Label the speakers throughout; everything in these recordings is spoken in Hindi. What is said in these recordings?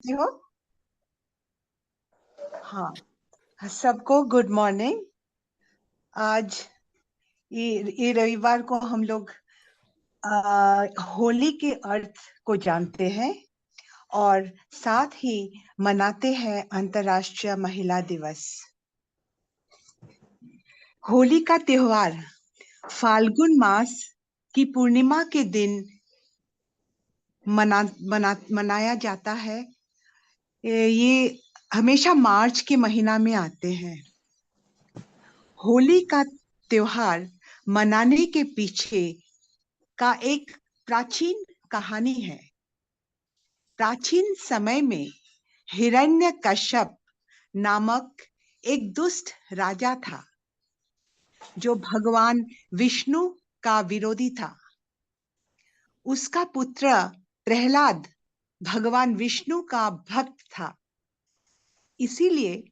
Speaker 1: हो। हाँ, सबको गुड मॉर्निंग। आज ये रविवार को हम लोग होली के अर्थ को जानते हैं और साथ ही मनाते हैं अंतर्राष्ट्रीय महिला दिवस। होली का त्योहार फाल्गुन मास की पूर्णिमा के दिन मनाया जाता है। ये हमेशा मार्च के महीना में आते हैं। होली का त्योहार मनाने के पीछे का एक प्राचीन कहानी है। प्राचीन समय में हिरण्यकश्यप नामक एक दुष्ट राजा था जो भगवान विष्णु का विरोधी था। उसका पुत्र प्रहलाद भगवान विष्णु का भक्त था, इसीलिए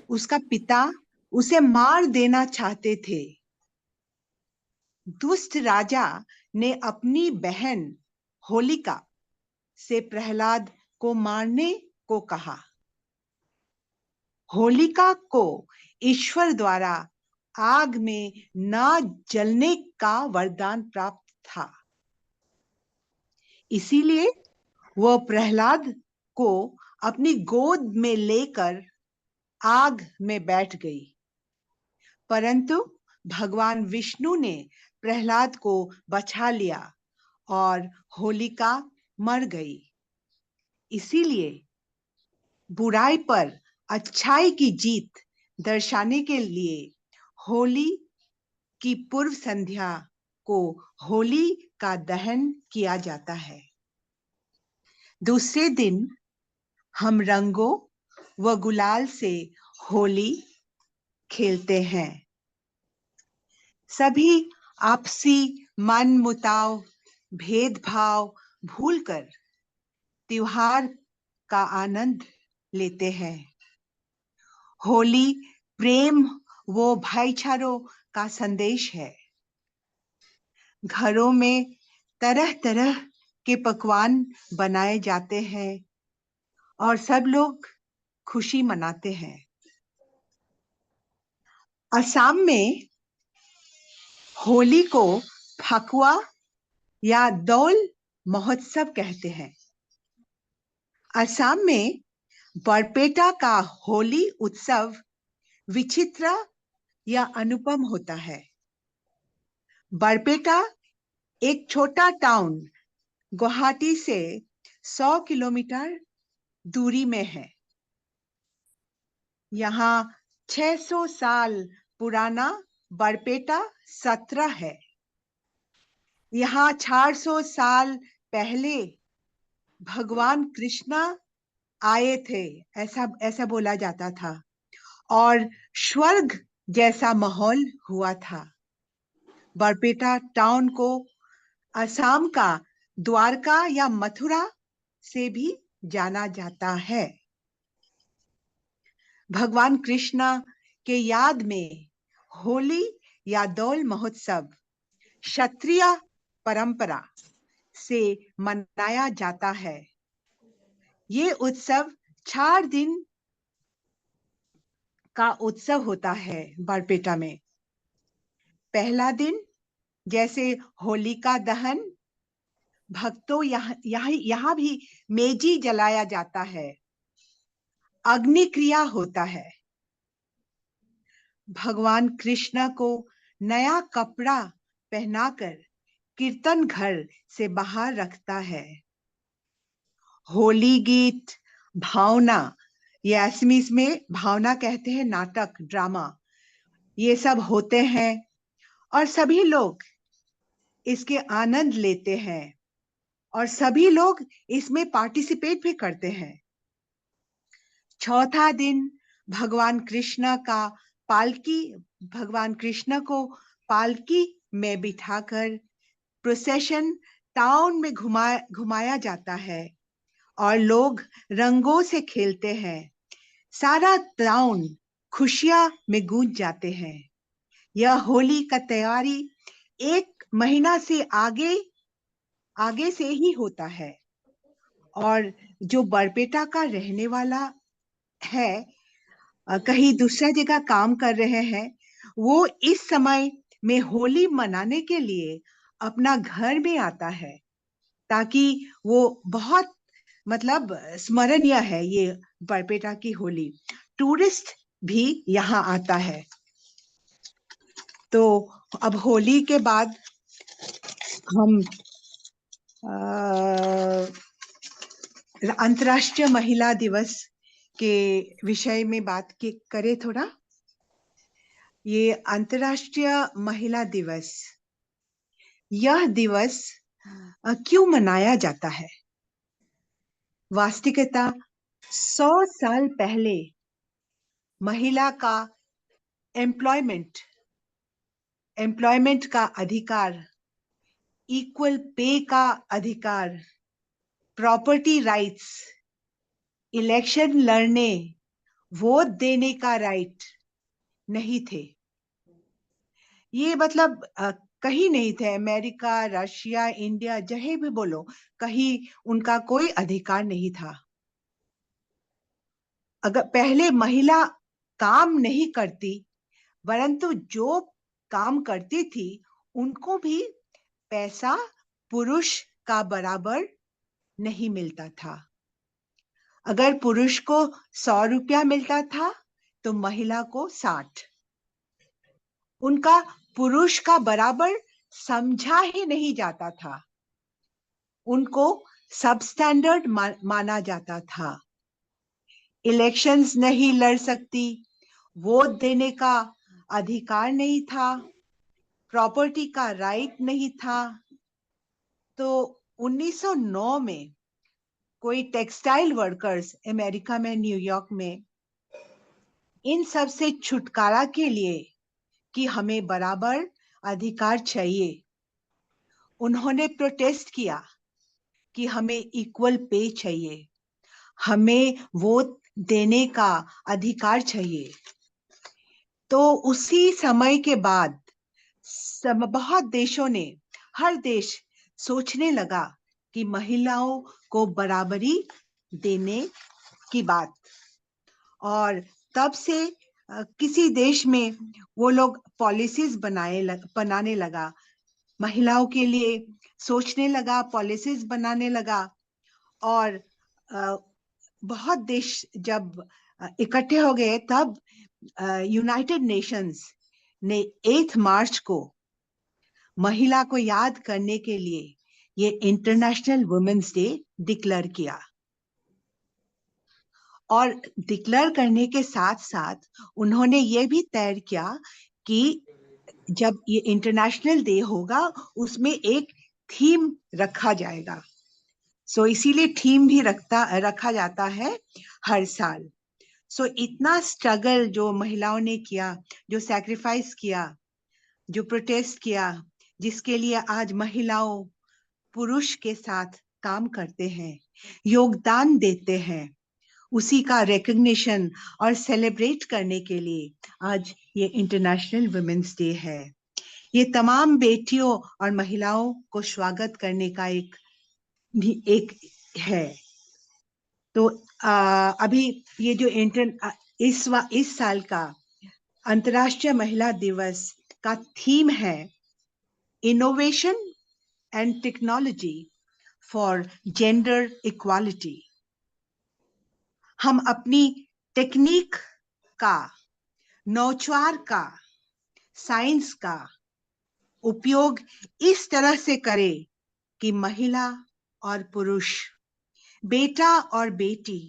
Speaker 1: उसका पिता उसे मार देना चाहते थे। दुष्ट राजा ने अपनी बहन होलिका से प्रहलाद को मारने को कहा। होलिका को ईश्वर द्वारा आग में न जलने का वरदान प्राप्त था, इसीलिए वह प्रहलाद को अपनी गोद में लेकर आग में बैठ गई। परंतु भगवान विष्णु ने प्रहलाद को बचा लिया और होलिका मर गई। इसीलिए बुराई पर अच्छाई की जीत दर्शाने के लिए होली की पूर्व संध्या को होली का दहन किया जाता है। दूसरे दिन हम रंगों व गुलाल से होली खेलते हैं। सभी आपसी मन मुटाव भेदभाव भूलकर त्योहार का आनंद लेते हैं। होली प्रेम व भाईचारों का संदेश है। घरों में तरह तरह के पकवान बनाए जाते हैं और सब लोग खुशी मनाते हैं। असम में होली को फकुआ या दौल महोत्सव कहते हैं। असम में बरपेटा का होली उत्सव विचित्र या अनुपम होता है। बरपेटा एक छोटा टाउन गुवाहाटी से 100 किलोमीटर दूरी में है। यहाँ 600 साल पुराना बरपेटा सत्र है। यहाँ 400 साल पहले भगवान कृष्णा आए थे, ऐसा बोला जाता था और स्वर्ग जैसा माहौल हुआ था। बरपेटा टाउन को असम का द्वारका या मथुरा से भी जाना जाता है। भगवान कृष्णा के याद में होली या दौल महोत्सव क्षत्रिय परंपरा से मनाया जाता है। ये उत्सव 4 दिन का उत्सव होता है बरपेटा में। पहला दिन जैसे होलिका दहन, भक्तों यहाँ भी मेजी जलाया जाता है, अग्नि क्रिया होता है। भगवान कृष्ण को नया कपड़ा पहनाकर कीर्तन घर से बाहर रखता है। होली गीत, भावना, ये असमीज में भावना कहते हैं, नाटक ड्रामा, ये सब होते हैं और सभी लोग इसके आनंद लेते हैं और सभी लोग इसमें पार्टिसिपेट भी करते हैं। चौथा दिन भगवान कृष्ण को पालकी में बिठाकर प्रोसेशन टाउन में घुमाया जाता है और लोग रंगों से खेलते हैं। सारा टाउन खुशियां में गूंज जाते हैं। यह होली का तैयारी 1 महीना से आगे से ही होता है और जो बरपेटा का रहने वाला है, कहीं दूसरा जगह काम कर रहे हैं, वो इस समय में होली मनाने के लिए अपना घर में आता है, ताकि वो बहुत मतलब स्मरणीय है ये बरपेटा की होली। टूरिस्ट भी यहाँ आता है। तो अब होली के बाद हम अंतर्राष्ट्रीय महिला दिवस के विषय में बात करें थोड़ा। ये अंतर्राष्ट्रीय महिला दिवस, यह दिवस क्यों मनाया जाता है? वास्तविकता 100 साल पहले महिला का एम्प्लॉयमेंट का अधिकार, इक्वल पे का अधिकार, प्रॉपर्टी राइट्स, इलेक्शन लड़ने, वोट देने का राइट नहीं थे। ये मतलब कहीं नहीं थे। अमेरिका, रशिया, इंडिया, जहाँ भी बोलो, कहीं उनका कोई अधिकार नहीं था। अगर पहले महिला काम नहीं करती, परंतु जो काम करती थी उनको भी पैसा पुरुष का बराबर नहीं मिलता था। अगर पुरुष को 100 रुपया मिलता था तो महिला को 60। उनका पुरुष का बराबर समझा ही नहीं जाता था। उनको सब स्टैंडर्ड माना जाता था। इलेक्शंस नहीं लड़ सकती, वोट देने का अधिकार नहीं था, प्रॉपर्टी का राइट नहीं था। तो 1909 में कोई टेक्सटाइल वर्कर्स अमेरिका में, न्यूयॉर्क में, इन सब से छुटकारा के लिए कि हमें बराबर अधिकार चाहिए, उन्होंने प्रोटेस्ट किया कि हमें इक्वल पे चाहिए, हमें वोट देने का अधिकार चाहिए। तो उसी समय के बाद बहुत देशों ने, हर देश सोचने लगा कि महिलाओं को बराबरी देने की बात। और तब से किसी देश में वो लोग पॉलिसीज बनाने लगा, महिलाओं के लिए सोचने लगा, पॉलिसीज बनाने लगा। और बहुत देश जब इकट्ठे हो गए, तब यूनाइटेड नेशंस ने 8 मार्च को महिला को याद करने के लिए ये इंटरनेशनल वुमेन्स डे डिक्लेयर किया। और डिक्लेयर करने के साथ साथ उन्होंने ये भी तय किया कि जब ये इंटरनेशनल डे होगा उसमें एक थीम रखा जाएगा। सो इसीलिए थीम भी रखा जाता है हर साल। सो इतना स्ट्रगल जो महिलाओं ने किया, जो सैक्रिफाइस किया, जो प्रोटेस्ट किया, जिसके लिए आज महिलाओं पुरुष के साथ काम करते हैं, योगदान देते हैं, उसी का रिकॉग्निशन और सेलिब्रेट करने के लिए आज ये इंटरनेशनल वुमेन्स डे है। ये तमाम बेटियों और महिलाओं को स्वागत करने का एक है। तो अभी ये जो इस साल का अंतर्राष्ट्रीय महिला दिवस का थीम है innovation and technology for gender equality. हम अपनी टेक्निक का, नौचार का, साइंस का उपयोग इस तरह से करें कि महिला और पुरुष, बेटा और बेटी,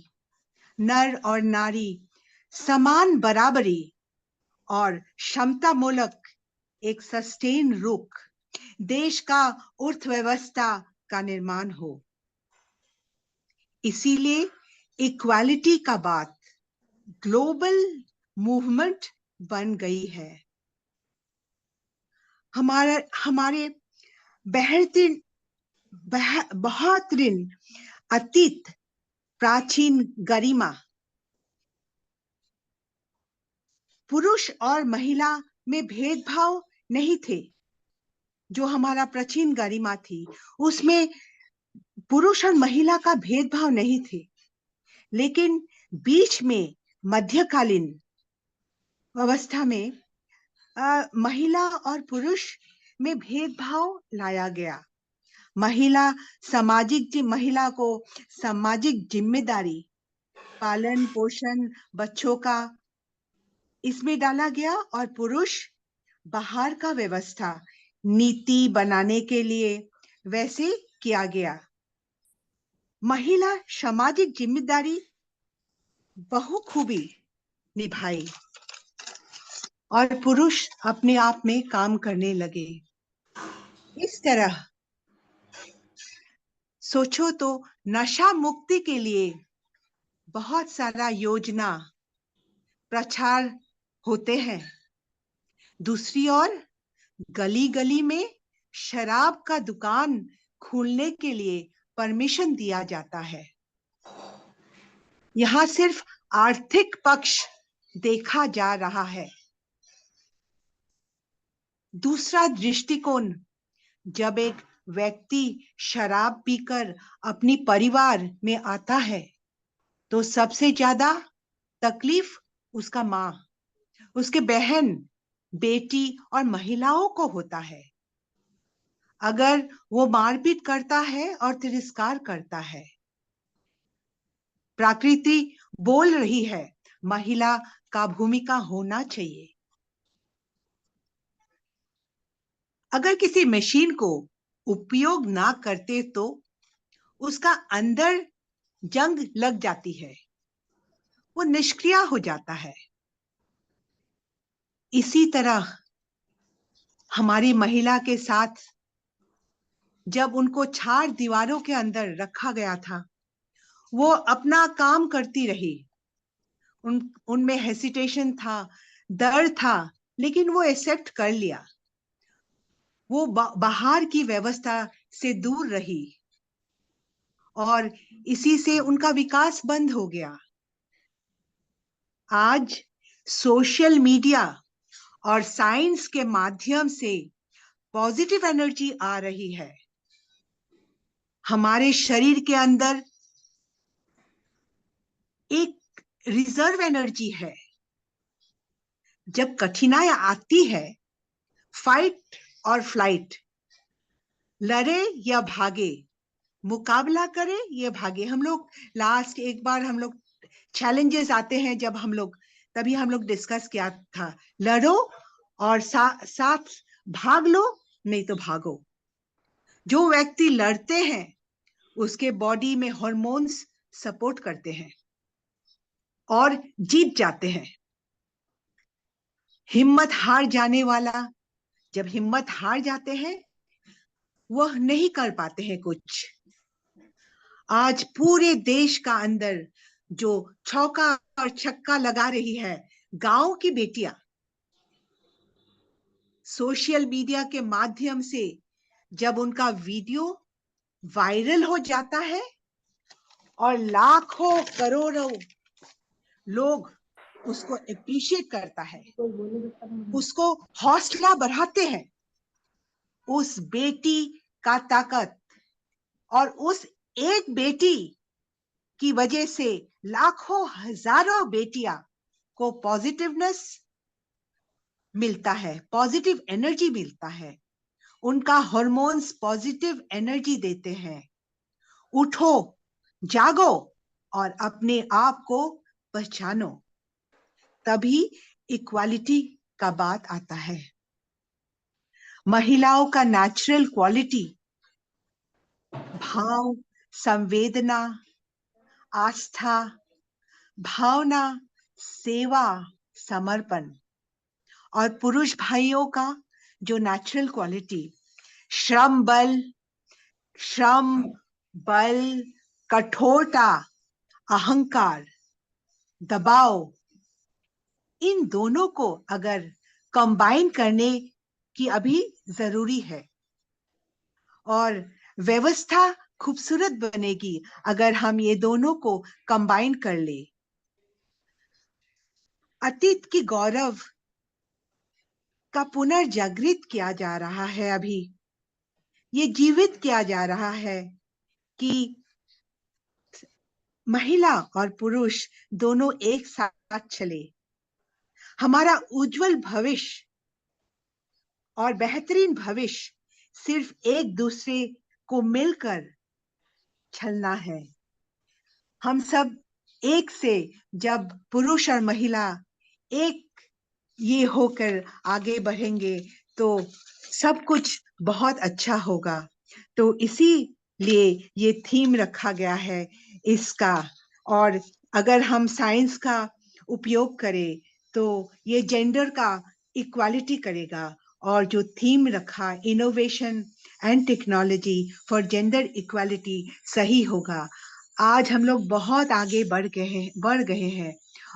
Speaker 1: नर और नारी समान बराबरी और क्षमता मूलक एक सस्टेन रूप देश का अर्थव्यवस्था का निर्माण हो। इसीलिए इक्वालिटी का बात ग्लोबल मूवमेंट बन गई है। हमारे बहुत ऋण अतीत प्राचीन गरिमा, पुरुष और महिला में भेदभाव नहीं थे। जो हमारा प्राचीन गरिमा थी उसमें पुरुष और महिला का भेदभाव नहीं थे, लेकिन बीच में मध्यकालीन अवस्था में महिला और पुरुष में भेदभाव लाया गया। महिला को सामाजिक जिम्मेदारी, पालन पोषण बच्चों का इसमें डाला गया, और पुरुष बाहर का व्यवस्था, नीति बनाने के लिए वैसे किया गया। महिला सामाजिक जिम्मेदारी बखूबी निभाई और पुरुष अपने आप में काम करने लगे। इस तरह सोचो तो नशा मुक्ति के लिए बहुत सारा योजना प्रचार होते हैं। दूसरी ओर गली गली में शराब का दुकान खोलने के लिए परमिशन दिया जाता है। यहाँ सिर्फ आर्थिक पक्ष देखा जा रहा है। दूसरा दृष्टिकोण, जब एक व्यक्ति शराब पीकर अपनी परिवार में आता है तो सबसे ज्यादा तकलीफ उसका माँ, उसके बहन, बेटी और महिलाओं को होता है। अगर वो मारपीट करता है और तिरस्कार करता है, प्रकृति बोल रही है महिला का भूमिका होना चाहिए। अगर किसी मशीन को उपयोग ना करते तो उसका अंदर जंग लग जाती है, वो निष्क्रिय हो जाता है। इसी तरह हमारी महिला के साथ जब उनको 4 दीवारों के अंदर रखा गया था, वो अपना काम करती रही। उनमें हेसिटेशन था, डर था, लेकिन वो एक्सेप्ट कर लिया। वो बाहर की व्यवस्था से दूर रही और इसी से उनका विकास बंद हो गया। आज सोशल मीडिया और साइंस के माध्यम से पॉजिटिव एनर्जी आ रही है। हमारे शरीर के अंदर एक रिजर्व एनर्जी है। जब कठिनाई आती है, फाइट और फ्लाइट, लड़े या भागे, मुकाबला करे या भागे। हम लोग लास्ट एक बार हम लोग चैलेंजेस आते हैं जब तभी हम लोग डिस्कस किया था, लड़ो और साथ भाग लो, नहीं तो भागो। जो व्यक्ति लड़ते हैं उसके बॉडी में हार्मोन्स सपोर्ट करते हैं और जीत जाते हैं। हिम्मत हार जाने वाला, जब हिम्मत हार जाते हैं वह नहीं कर पाते हैं कुछ। आज पूरे देश का अंदर जो चौका और छक्का लगा रही है गांव की बेटियां, सोशल मीडिया के माध्यम से जब उनका वीडियो वायरल हो जाता है और लाखों करोड़ों लोग उसको एप्रिशिएट करता है, उसको हौसला बढ़ाते हैं, उस बेटी का ताकत और उस एक बेटी की वजह से लाखों हजारों बेटियां को पॉजिटिवनेस मिलता है, पॉजिटिव एनर्जी मिलता है। उनका हार्मोन्स पॉजिटिव एनर्जी देते हैं। उठो, जागो और अपने आप को पहचानो, तभी इक्वालिटी का बात आता है। महिलाओं का नेचुरल क्वालिटी भाव, संवेदना, आस्था, भावना, सेवा, समर्पण, और पुरुष भाइयों का जो नेचुरल क्वालिटी श्रम बल, कठोरता, अहंकार, दबाव, इन दोनों को अगर कंबाइन करने की अभी जरूरी है और व्यवस्था खूबसूरत बनेगी अगर हम ये दोनों को कंबाइन कर ले। अतीत की गौरव का पुनर्जागृत किया जा रहा है, अभी ये जीवित किया जा रहा है कि महिला और पुरुष दोनों एक साथ चले। हमारा उज्जवल भविष्य और बेहतरीन भविष्य सिर्फ एक दूसरे को मिलकर चलना है। हम सब एक से, जब पुरुष और महिला एक ये होकर आगे बढ़ेंगे तो सब कुछ बहुत अच्छा होगा। तो इसीलिए ये थीम रखा गया है इसका। और अगर हम साइंस का उपयोग करें तो ये जेंडर का इक्वालिटी करेगा। और जो थीम रखा innovation and technology for gender equality सही होगा। आज हम लोग बहुत आगे बढ़ गए हैं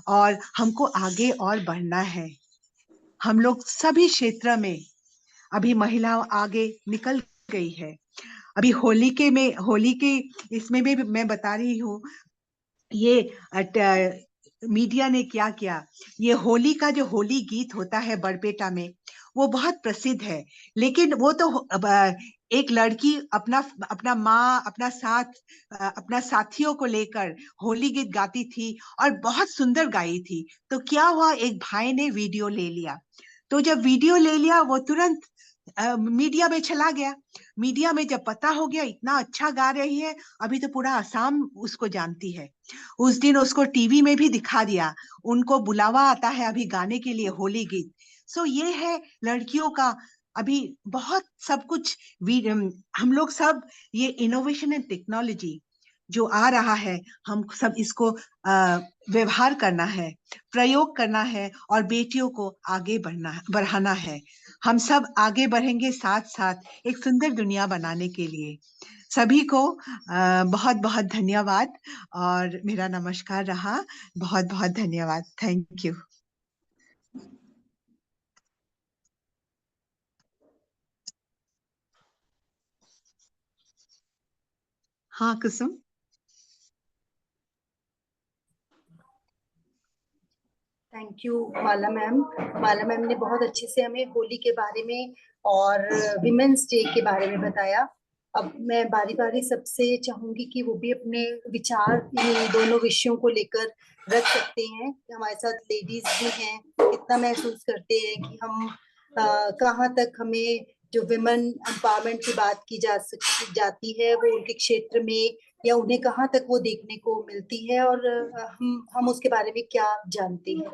Speaker 1: और हमको आगे और बढ़ना है। हम लोग सभी क्षेत्र में अभी महिलाओं आगे निकल गई है। अभी होली के इसमें भी मैं बता रही हूँ, ये मीडिया ने क्या किया। ये होली का जो होली गीत होता है बरपेटा में, वो बहुत प्रसिद्ध है। लेकिन वो तो एक लड़की अपना अपना माँ अपना साथियों को लेकर होली गीत गाती थी और बहुत सुंदर गाई थी। तो क्या हुआ, एक भाई ने वीडियो ले लिया। तो जब वीडियो ले लिया वो तुरंत मीडिया में चला गया। मीडिया में जब पता हो गया इतना अच्छा गा रही है, अभी तो पूरा असम उसको जानती है। उस दिन उसको टीवी में भी दिखा दिया। उनको बुलावा आता है अभी गाने के लिए होली गीत। सो ये है लड़कियों का अभी बहुत सब कुछ। हम लोग सब ये इनोवेशन एंड टेक्नोलॉजी जो आ रहा है, हम सब इसको व्यवहार करना है, प्रयोग करना है और बेटियों को आगे बढ़ाना है। हम सब आगे बढ़ेंगे साथ साथ एक सुंदर दुनिया बनाने के लिए। सभी को बहुत बहुत धन्यवाद और मेरा नमस्कार रहा। बहुत बहुत धन्यवाद। Thank you. हाँ Kusum.
Speaker 2: Thank you Mala ma'am. Mala ma'am ने बहुत अच्छे से हमें होली के बारे में और विमेंस डे के बारे में बताया। अब मैं बारी बारी सबसे चाहूंगी कि वो भी अपने विचार इन दोनों विषयों को लेकर रख सकते हैं। हमारे साथ लेडीज भी हैं, इतना महसूस करते हैं कि हम कहाँ तक हमें जो विमेन एम्पावरमेंट की बात की जाती है वो उनके क्षेत्र में या उन्हें कहाँ तक वो देखने को मिलती है और हम उसके बारे में क्या जानते हैं।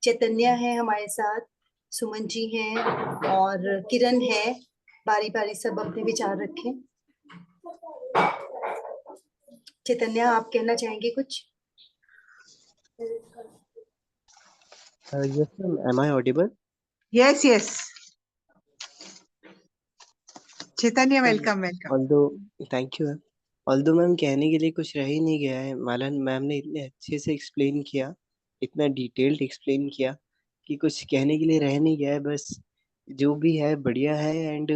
Speaker 2: चैतन्या है हमारे साथ, सुमन जी हैं और किरण है। बारी बारी सब अपने विचार रखें। चैतन्या, आप कहना चाहेंगे कुछ?
Speaker 3: Yes, ma'am. Am I audible?
Speaker 1: Yes yes Chaitanya,
Speaker 3: So,
Speaker 1: welcome welcome.
Speaker 3: although thank you, ma'am. Although ma'am कहने के लिए कुछ रह ही नहीं गया है, मालन मैम ने इतने अच्छे से एक्सप्लेन किया, इतना डिटेल्ड एक्सप्लेन किया कि कुछ कहने के लिए रह नहीं गया है। बस जो भी है बढ़िया है। एंड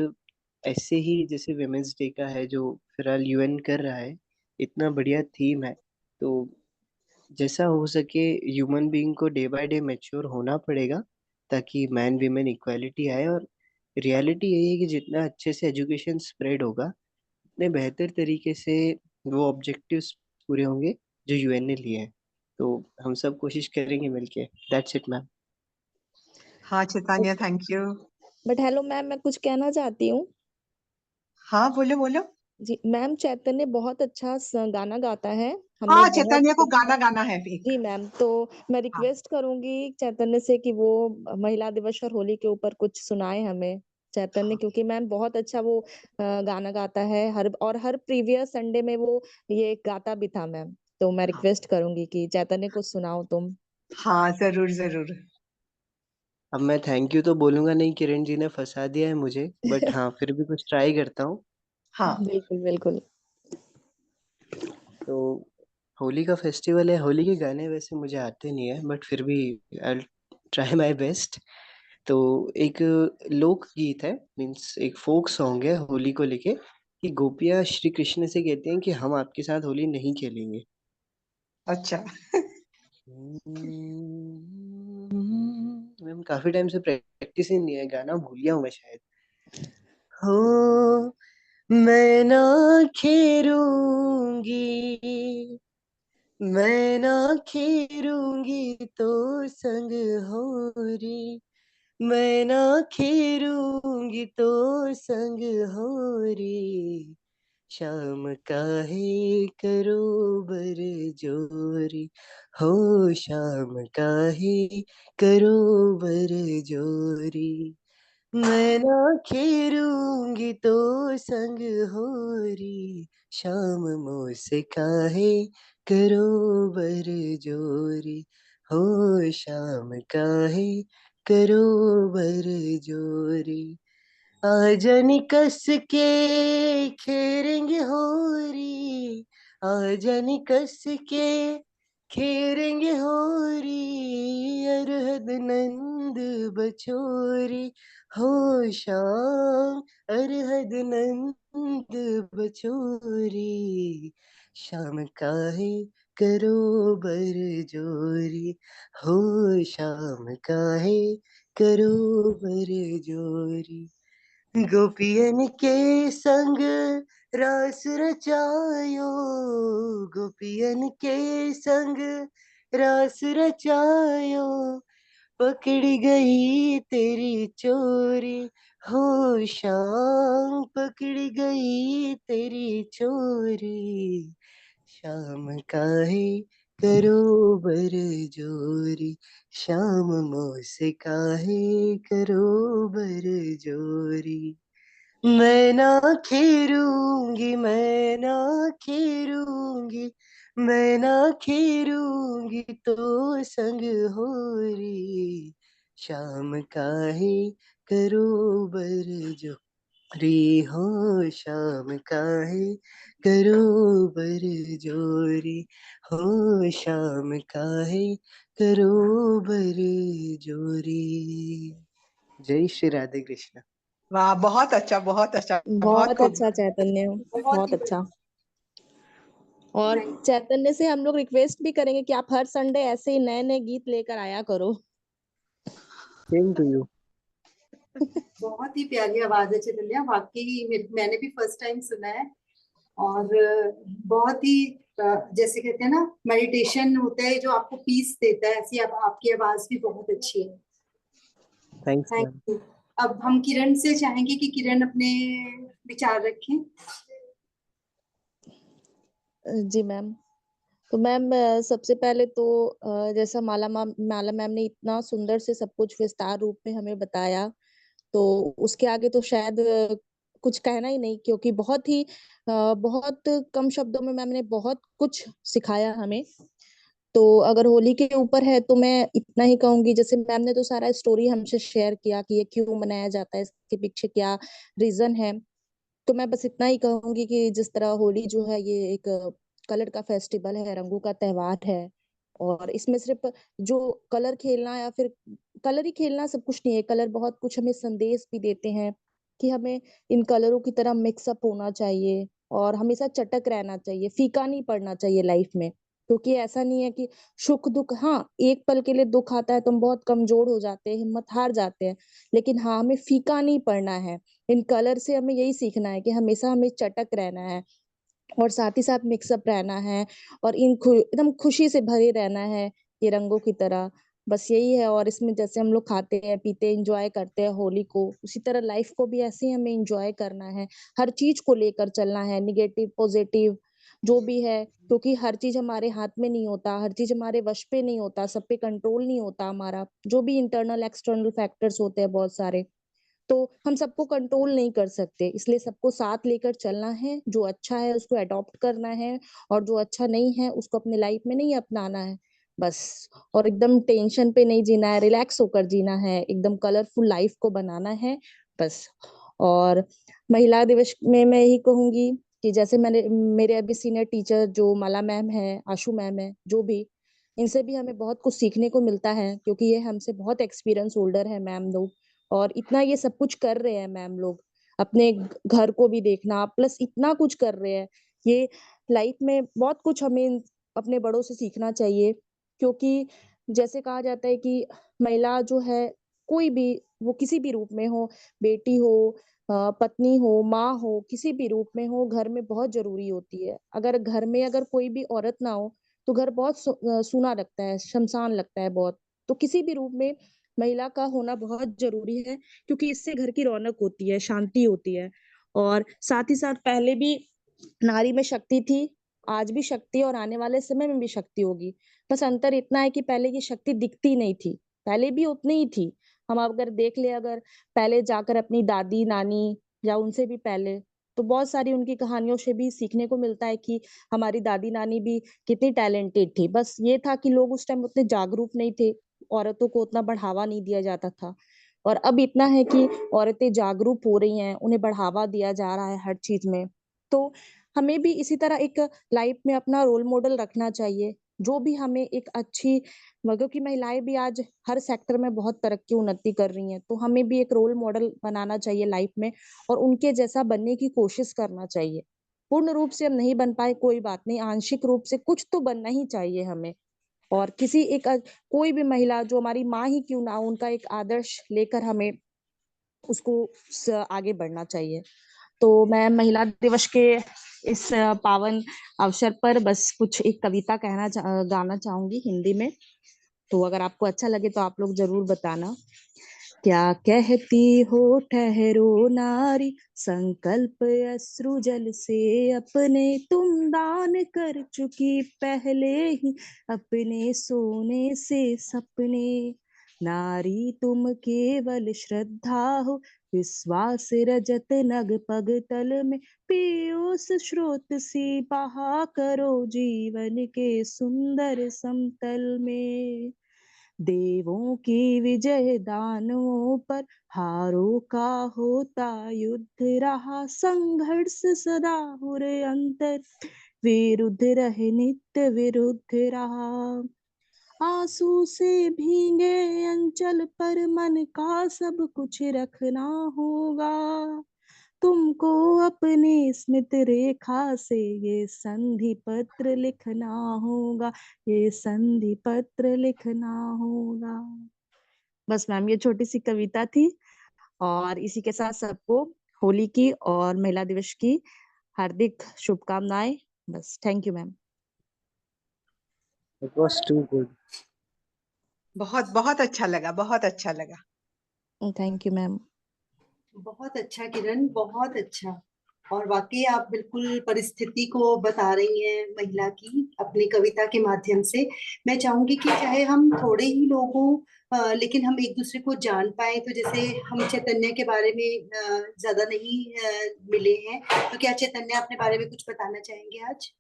Speaker 3: ऐसे ही जैसे विमेंस डे का है जो फिलहाल यूएन कर रहा है, इतना बढ़िया थीम है। तो जैसा हो सके ह्यूमन बीइंग को डे बाय डे मैच्योर होना पड़ेगा ताकि मैन वीमेन इक्वालिटी आए। और रियलिटी यही है कि जितना अच्छे से एजुकेशन स्प्रेड होगा उतने बेहतर तरीके से वो ऑब्जेक्टिव्स पूरे होंगे जो यूएन ने लिए हैं। तो हम सब कोशिश करेंगे मिलके। That's it ma'am.
Speaker 1: हाँ Chaitanya, thank you.
Speaker 4: But hello ma'am, मैं कुछ कहना चाहती हूँ।
Speaker 1: हाँ बोलो बोलो।
Speaker 4: जी मैम, चैतन्य बहुत अच्छा गाना गाता है।
Speaker 1: हाँ,
Speaker 4: हमें बहुत
Speaker 1: चैतन्य को गाना गाना है
Speaker 4: जी
Speaker 1: एक।
Speaker 4: मैम, तो मैं
Speaker 1: हाँ
Speaker 4: रिक्वेस्ट करूंगी चैतन्य से कि वो महिला दिवस और होली के ऊपर कुछ सुनाए हमें। चैतन्य,
Speaker 1: हाँ
Speaker 4: क्योंकि मैम बहुत अच्छा वो गाना गाता है हर प्रीवियस संडे में वो ये गाता भी था मैम। तो मैं
Speaker 1: हाँ
Speaker 4: रिक्वेस्ट करूंगी कि चैतन्य कुछ सुनाओ तुम।
Speaker 1: हाँ, जरूर जरूर।
Speaker 3: अब मैं थैंक यू तो बोलूंगा नहीं, किरण जी ने फंसा दिया है मुझे, बट हाँ फिर भी कुछ ट्राई करता हूँ।
Speaker 1: हाँ
Speaker 4: बिल्कुल बिल्कुल।
Speaker 3: तो होली का फेस्टिवल है, होली के गाने वैसे मुझे आते नहीं है बट फिर भी आई ट्राई माय बेस्ट। तो एक लोक गीत है, मीन्स एक फोक सॉन्ग है होली को लेके, कि गोपियाँ श्री कृष्ण से कहती हैं कि हम आपके साथ होली नहीं खेलेंगे।
Speaker 1: अच्छा।
Speaker 3: मैम काफी टाइम से प्रैक्टिस ही नहीं है, गाना भूल गया हूँ मैं शायद। हो मैं ना खेरूंगी, मैं ना खेरूंगी तो संग होरी, मैं ना खेरूंगी तो संग होरी, शाम काहे करो बर जोरी, हो शाम काहे करो बर जोरी, मैं ना खेरूंगी तो संग होरी, शाम मोसे काहे करो बर जोरी, हो शाम काहे करो बर जोरी, आजनी कस के खेरेंगे होरी, आजनी कस के खेरेंगे होरी, अरहद नंद बछोरी, हो शाम अरहद नंद बछोरी, शाम काहे करो बर जोरी, हो शाम काहे करो बर जोरी, गोपियन के संग रास रचायो, गोपियन के संग रास रचायो, पकड़ी गई तेरी चोरी, हो शाम पकड़ी गई तेरी चोरी, शाम काहे करो बर जोरी, शाम मोसे काहे करो बर जोरी, मैं ना खेरूंगी, मैं ना खेरूंगी, मैं ना खेरूंगी तो संग होरी, शाम काहे करो बर जोरी, हो शाम काहे करो बर जोरी, हो शाम काहे करो बर जोरी। जय श्री राधे कृष्ण।
Speaker 1: वाह, बहुत अच्छा, बहुत अच्छा, बहुत
Speaker 4: बहुत
Speaker 1: खूब।
Speaker 4: अच्छा चैतन्य,
Speaker 2: बहुत
Speaker 4: बहुत
Speaker 2: ही
Speaker 4: अच्छा।
Speaker 2: बढ़िया।
Speaker 4: और
Speaker 2: Thank-
Speaker 4: चैतन्य से हम लोग रिक्वेस्ट भी करेंगे कि आप हर संडे ऐसे ही नए नए गीत लेकर आया करो।
Speaker 3: Same to you.
Speaker 2: बहुत ही प्यारी आवाज है चैतन्या, वाकई मैंने भी फर्स्ट टाइम सुना है। और बहुत ही जैसे कहते हैं ना, मेडिटेशन होता है जो आपको पीस देता है, ऐसी आपकी आवाज भी बहुत अच्छी है।
Speaker 3: Thanks
Speaker 2: thank
Speaker 3: ma'am.
Speaker 2: यू। अब हम किरण से चाहेंगे कि किरण अपने विचार रखें।
Speaker 4: जी मैम। तो मैम सबसे पहले तो जैसा माला मैम ने इतना सुंदर से सब कुछ विस्तार रूप में हमें बताया, तो उसके आगे तो शायद कुछ कहना ही नहीं, क्योंकि बहुत कम शब्दों में मैम ने बहुत कुछ सिखाया हमें। तो अगर होली के ऊपर है तो मैं इतना ही कहूंगी, जैसे मैम ने तो सारा स्टोरी हमसे शेयर किया कि ये क्यों मनाया जाता है, इसके पीछे क्या रीजन है। तो मैं बस इतना ही कहूंगी कि जिस तरह होली जो है ये एक कलर का फेस्टिवल है, रंगों का त्योहार है, और इसमें सिर्फ जो कलर खेलना या फिर कलर ही खेलना सब कुछ नहीं है, कलर बहुत कुछ हमें संदेश भी देते हैं कि हमें इन कलरों की तरह मिक्सअप होना चाहिए और हमेशा चटक रहना चाहिए, फीका नहीं पड़ना चाहिए लाइफ में। क्योंकि ऐसा नहीं है कि सुख दुख, हाँ एक पल के लिए दुख आता है तो हम बहुत कमजोर हो जाते हैं, हिम्मत हार जाते हैं, लेकिन हाँ हमें फीका नहीं पड़ना है। इन कलर से हमें यही सीखना है कि हमेशा हमें चटक रहना है और साथ ही साथ मिक्सअप रहना है और एकदम खुशी से भरे रहना है, ये रंगों की तरह। बस यही है। और इसमें जैसे हम लोग खाते हैं पीते हैं एंजॉय करते हैं होली को, उसी तरह लाइफ को भी ऐसे ही हमें एंजॉय करना है, हर चीज को लेकर चलना है, निगेटिव पॉजिटिव जो भी है, क्योंकि हर चीज हमारे हाथ में नहीं होता, हर चीज हमारे वश पे नहीं होता, सब पे कंट्रोल नहीं होता हमारा, जो भी इंटरनल एक्सटर्नल फैक्टर्स होते हैं बहुत सारे, तो हम सबको कंट्रोल नहीं कर सकते। इसलिए सबको साथ लेकर चलना है, जो अच्छा है उसको अडॉप्ट करना है और जो अच्छा नहीं है उसको अपने लाइफ में नहीं अपनाना है बस। और एकदम टेंशन पे नहीं जीना है, रिलैक्स होकर जीना है, एकदम कलरफुल लाइफ को बनाना है बस। और महिला दिवस में मैं यही कहूंगी कि जैसे मेरे अभी सीनियर टीचर जो माला मैम है, आशु मैम है, जो भी, इनसे भी हमें बहुत कुछ सीखने को मिलता है, क्योंकि ये हमसे बहुत एक्सपीरियंस होल्डर है मैम लोग। और इतना ये सब कुछ कर रहे हैं मैम लोग, अपने घर को भी देखना प्लस इतना कुछ कर रहे हैं। ये लाइफ में बहुत कुछ हमें अपने बड़ों से सीखना चाहिए, क्योंकि जैसे कहा जाता है कि महिला जो है, कोई भी वो किसी भी रूप में हो, बेटी हो, पत्नी हो, माँ हो, किसी भी रूप में हो, घर में बहुत जरूरी होती है। अगर घर में अगर कोई भी औरत ना हो तो घर बहुत सूना लगता है, शमशान लगता है बहुत। तो किसी भी रूप में महिला का होना बहुत जरूरी है, क्योंकि इससे घर की रौनक होती है, शांति होती है। और साथ ही साथ पहले भी नारी में शक्ति थी, आज भी शक्ति है और आने वाले समय में भी शक्ति होगी। बस अंतर इतना है कि पहले की शक्ति दिखती नहीं थी, पहले भी उतनी ही थी। हम अगर देख ले, अगर पहले जाकर अपनी दादी नानी या उनसे भी पहले, तो बहुत सारी उनकी कहानियों से भी सीखने को मिलता है कि हमारी दादी नानी भी कितनी टैलेंटेड थी। बस ये था कि लोग उस टाइम उतने जागरूक नहीं थे, औरतों को उतना बढ़ावा नहीं दिया जाता था। और अब इतना है कि औरतें जागरूक हो रही हैं, उन्हें बढ़ावा दिया जा रहा है हर चीज में। तो हमें भी इसी तरह एक लाइफ में अपना रोल मॉडल रखना चाहिए, जो भी हमें एक अच्छी, क्योंकि महिलाएं भी आज हर सेक्टर में बहुत तरक्की उन्नति कर रही हैं, तो हमें भी एक रोल मॉडल बनाना चाहिए लाइफ में और उनके जैसा बनने की कोशिश करना चाहिए। पूर्ण रूप से हम नहीं बन पाए कोई बात नहीं, आंशिक रूप से कुछ तो बनना ही चाहिए हमें। और किसी एक कोई भी महिला, जो हमारी माँ ही क्यों ना हो, उनका एक आदर्श लेकर हमें उसको आगे बढ़ना चाहिए। तो मैं महिला दिवस के इस पावन अवसर पर बस कुछ एक कविता गाना चाहूंगी हिंदी में। तो अगर आपको अच्छा लगे तो आप लोग जरूर बताना। क्या कहती हो ठहरो नारी, संकल्प अश्रु जल से अपने तुम दान कर चुकी पहले ही अपने सोने से सपने। नारी तुम केवल श्रद्धा हो, विश्वास रजत नग पग तल में, पीयूष स्रोत सी बहा करो जीवन के सुंदर समतल में। देवों की विजय दानवों पर, हारों का होता युद्ध रहा, संघर्ष सदा हुए अंतर, विरुद्ध रहे नित्य विरुद्ध रहा। आंसू से भीगे अंचल पर मन का सब कुछ रखना होगा, तुमको अपनी स्मित रेखा से ये संधि पत्र लिखना होगा, ये संधि पत्र लिखना होगा। बस मैम, ये छोटी सी कविता थी और इसी के साथ सबको होली की और महिला दिवस की हार्दिक शुभकामनाएं। बस, thank you ma'am.
Speaker 3: It was too good.
Speaker 1: बहुत बहुत अच्छा लगा, बहुत अच्छा लगा।
Speaker 4: Thank you ma'am.
Speaker 2: बहुत अच्छा किरण, बहुत अच्छा। और वाकई आप बिल्कुल परिस्थिति को बता रही हैं महिला की अपनी कविता के माध्यम से। मैं चाहूंगी कि चाहे हम थोड़े ही लोग हों, लेकिन हम एक दूसरे को जान पाए। तो जैसे हम चैतन्य के बारे में ज्यादा नहीं मिले हैं, तो क्या चैतन्य अपने बारे में कुछ बताना चाहेंगे आज?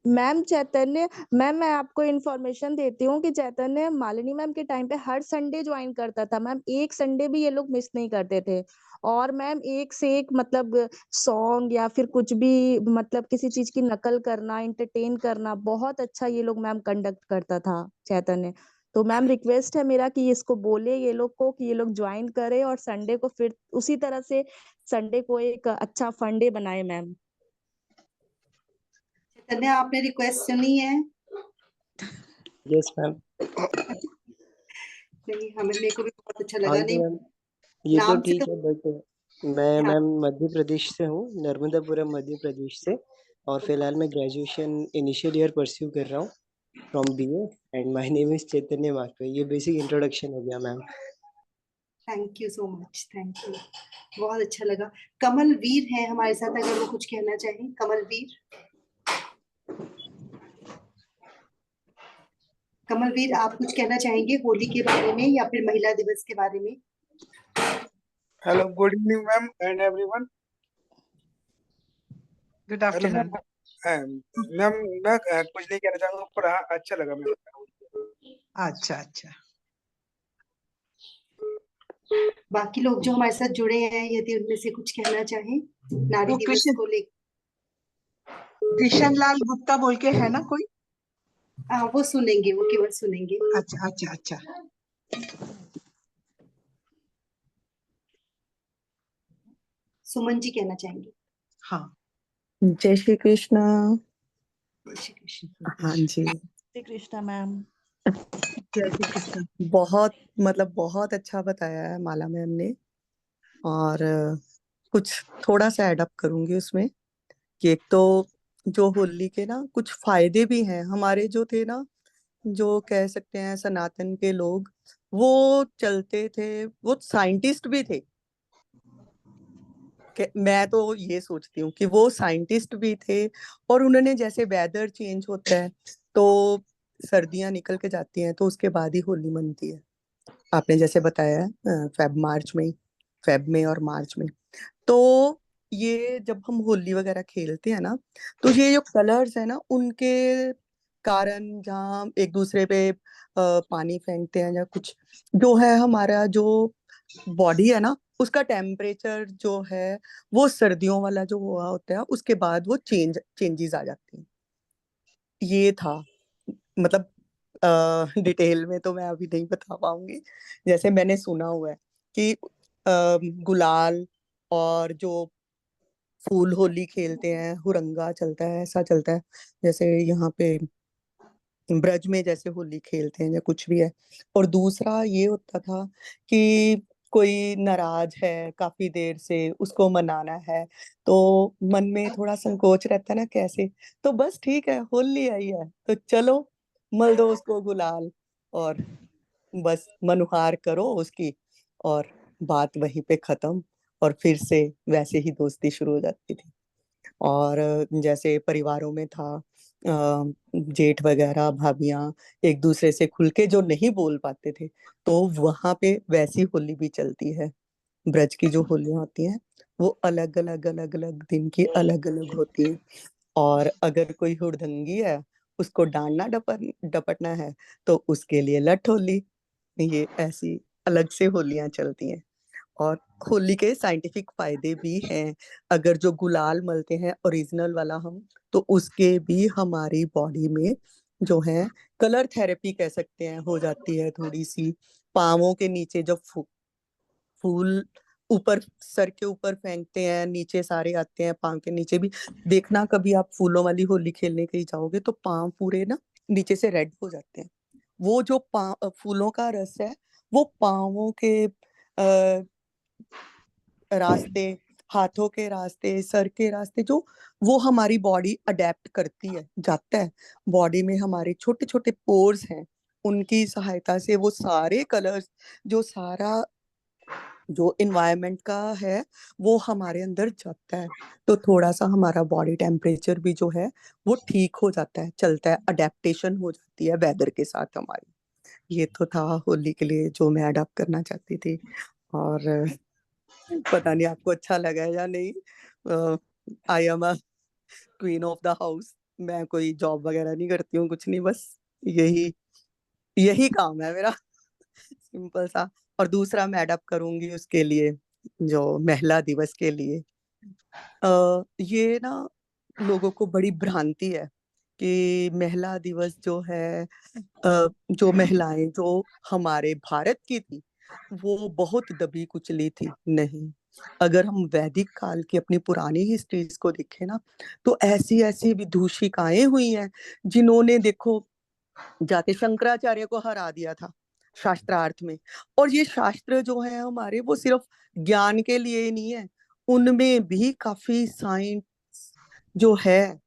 Speaker 4: मैम चैतन्य, मैम मैं आपको इन्फॉर्मेशन देती हूँ कि चैतन्य मालिनी मैम के टाइम पे हर संडे ज्वाइन करता था मैम, एक संडे भी ये लोग मिस नहीं करते थे। और मैम एक से एक मतलब सॉन्ग या फिर कुछ भी, मतलब किसी चीज की नकल करना, एंटरटेन करना, बहुत अच्छा ये लोग मैम कंडक्ट करता था चैतन्य। तो मैम रिक्वेस्ट है मेरा कि इसको बोले ये लोग को कि ये लोग ज्वाइन करे और संडे को फिर उसी तरह से संडे को एक अच्छा फन डे बनाए मैम।
Speaker 2: चैतन्य, आपने रिक्वेस्ट सुनी है?
Speaker 3: Yes, ma'am.
Speaker 2: नहीं, हमें, मेरे को भी बहुत अच्छा लगा।
Speaker 3: Although
Speaker 2: नहीं,
Speaker 3: मैम ये तो
Speaker 2: नाम से
Speaker 3: ठीक
Speaker 2: तो
Speaker 3: है, बट मैं
Speaker 2: हाँ।
Speaker 3: मैम मध्य प्रदेश से हूँ, नर्मदापुरम मध्य प्रदेश से। और फिलहाल मैं ग्रेजुएशन इनिशियल ईयर परस्यू कर रहा हूँ from BA, and my name is Chaitanya Marke. ये बेसिक इंट्रोडक्शन हो गया ma'am.
Speaker 2: Thank you so much, thank you, बहुत अच्छा लगा। कमल वीर है हमारे साथ, अगर वो कुछ कहना चाहें। कमल वीर, कमल वीर, आप कुछ कहना चाहेंगे होली के बारे में या फिर महिला दिवस के बारे में?
Speaker 5: Hello, good evening, ma'am, and everyone.
Speaker 1: Good
Speaker 5: hello
Speaker 1: afternoon.
Speaker 5: Ma'am. Ma'am मैं कुछ नहीं कहना चाहूंगा, पर हाँ अच्छा लगा मेरे को।
Speaker 1: अच्छा अच्छा।
Speaker 2: बाकी लोग जो हमारे साथ जुड़े हैं, यदि उनमें से कुछ कहना चाहें नारी
Speaker 1: वो
Speaker 2: दिवस को लेकर।
Speaker 1: कृष्ण लाल गुप्ता बोल के है ना कोई?
Speaker 2: हाँ, वो सुनेंगे, वो केवल सुनेंगे।
Speaker 1: अच्छा अच्छा अच्छा।
Speaker 2: सुमन जी कहना चाहेंगे।
Speaker 1: हाँ,
Speaker 6: जय श्री कृष्ण।
Speaker 2: जय श्री कृष्ण।
Speaker 6: हाँ जी,
Speaker 4: श्री कृष्णा मैम।
Speaker 1: जय श्री कृष्ण।
Speaker 6: बहुत मतलब बहुत अच्छा बताया है माला मैम ने। और कुछ थोड़ा सा एडअप करूंगी उसमें कि एक तो जो होली के ना कुछ फायदे भी हैं। हमारे जो थे ना, जो कह सकते हैं सनातन के लोग, वो चलते थे, वो साइंटिस्ट भी थे। मैं तो ये सोचती हूँ कि वो साइंटिस्ट भी थे, और उन्होंने जैसे वेदर चेंज होता है तो सर्दियां निकल के जाती हैं तो उसके बाद ही होली मनती है। आपने जैसे बताया है फेब में और मार्च में। तो ये जब हम होली वगैरह खेलते हैं ना, तो ये जो कलर्स है ना, उनके कारण जहाँ हम एक दूसरे पे पानी फेंकते हैं या कुछ, जो है हमारा जो बॉडी है ना, उसका टेम्परेचर जो है वो सर्दियों वाला जो हुआ होता है उसके बाद वो चेंजेस आ जाती हैं। ये था, मतलब डिटेल में तो मैं अभी नहीं बता पाऊंगी। जैसे मैंने सुना हुआ है कि गुलाल और जो फूल होली खेलते हैं, हुरंगा चलता है, ऐसा चलता है। जैसे यहाँ पे ब्रज में जैसे होली खेलते हैं या कुछ भी है। और दूसरा ये होता था कि कोई नाराज है काफी देर से, उसको मनाना है, तो मन में थोड़ा संकोच रहता है ना कैसे, तो बस ठीक है, होली आई है तो चलो मल दो उसको गुलाल, और बस मनुहार करो उसकी, और बात वहीं पे खत्म, और फिर से वैसे ही दोस्ती शुरू हो जाती थी। और जैसे परिवारों में था, जेठ वगैरह भाभियां एक दूसरे से खुल के जो नहीं बोल पाते थे, तो वहां पे वैसी होली भी चलती है। ब्रज की जो होलियां होती हैं वो अलग अलग दिन की अलग अलग होती हैं। और अगर कोई हुड़दंगी है, उसको डांटना डपटना है, तो उसके लिए लठ होली। ये ऐसी अलग से होलियां चलती हैं। और होली के साइंटिफिक फायदे भी हैं। अगर जो गुलाल मलते हैं ओरिजिनल वाला हम, तो उसके भी हमारी बॉडी में जो है कलर थेरेपी कह सकते हैं हो जाती है थोड़ी सी। पाँवों के नीचे जब फूल ऊपर सर के ऊपर फेंकते हैं, नीचे सारे आते हैं पाँव के नीचे भी। देखना कभी आप फूलों वाली होली खेलने कहीं जाओगे तो पाँव पूरे ना नीचे से रेड हो जाते हैं। वो जो फूलों का रस है, वो पाँवों के रास्ते, हाथों के रास्ते, सर के रास्ते, जो वो हमारी बॉडी अडेप्ट करती है, जाता है। बॉडी में हमारे छोटे छोटे पोर्स हैं, उनकी सहायता से वो सारे कलर्स, जो सारा जो इन्वायरमेंट का है, वो हमारे अंदर जाता है। तो थोड़ा सा हमारा बॉडी टेम्परेचर भी जो है वो ठीक हो जाता है, चलता है, अडेप्टेशन हो जाती है वेदर के साथ हमारी। ये तो था होली के लिए जो मैं अडॉप्ट करना चाहती थी। और पता नहीं आपको अच्छा लगा है या नहीं। I am a queen of the house. मैं कोई जॉब वगैरह नहीं करती हूँ, कुछ नहीं, बस यही यही काम है मेरा। सिंपल सा। और दूसरा मैं अडॉप्ट करूंगी उसके लिए, जो महिला दिवस के लिए। ये ना लोगों को बड़ी भ्रांति है कि महिला दिवस जो है, जो महिलाएं जो हमारे भारत की थी वो बहुत दबी कुचली थी। नहीं, अगर हम वैदिक काल की अपनी पुरानी हिस्ट्रीज को देखें ना, तो ऐसी ऐसी विदूषिकाएं हुई हैं जिन्होंने देखो जाके शंकराचार्य को हरा दिया था शास्त्रार्थ में। और ये शास्त्र जो है हमारे, वो सिर्फ ज्ञान के लिए ही नहीं है, उनमें भी काफी साइंस जो है।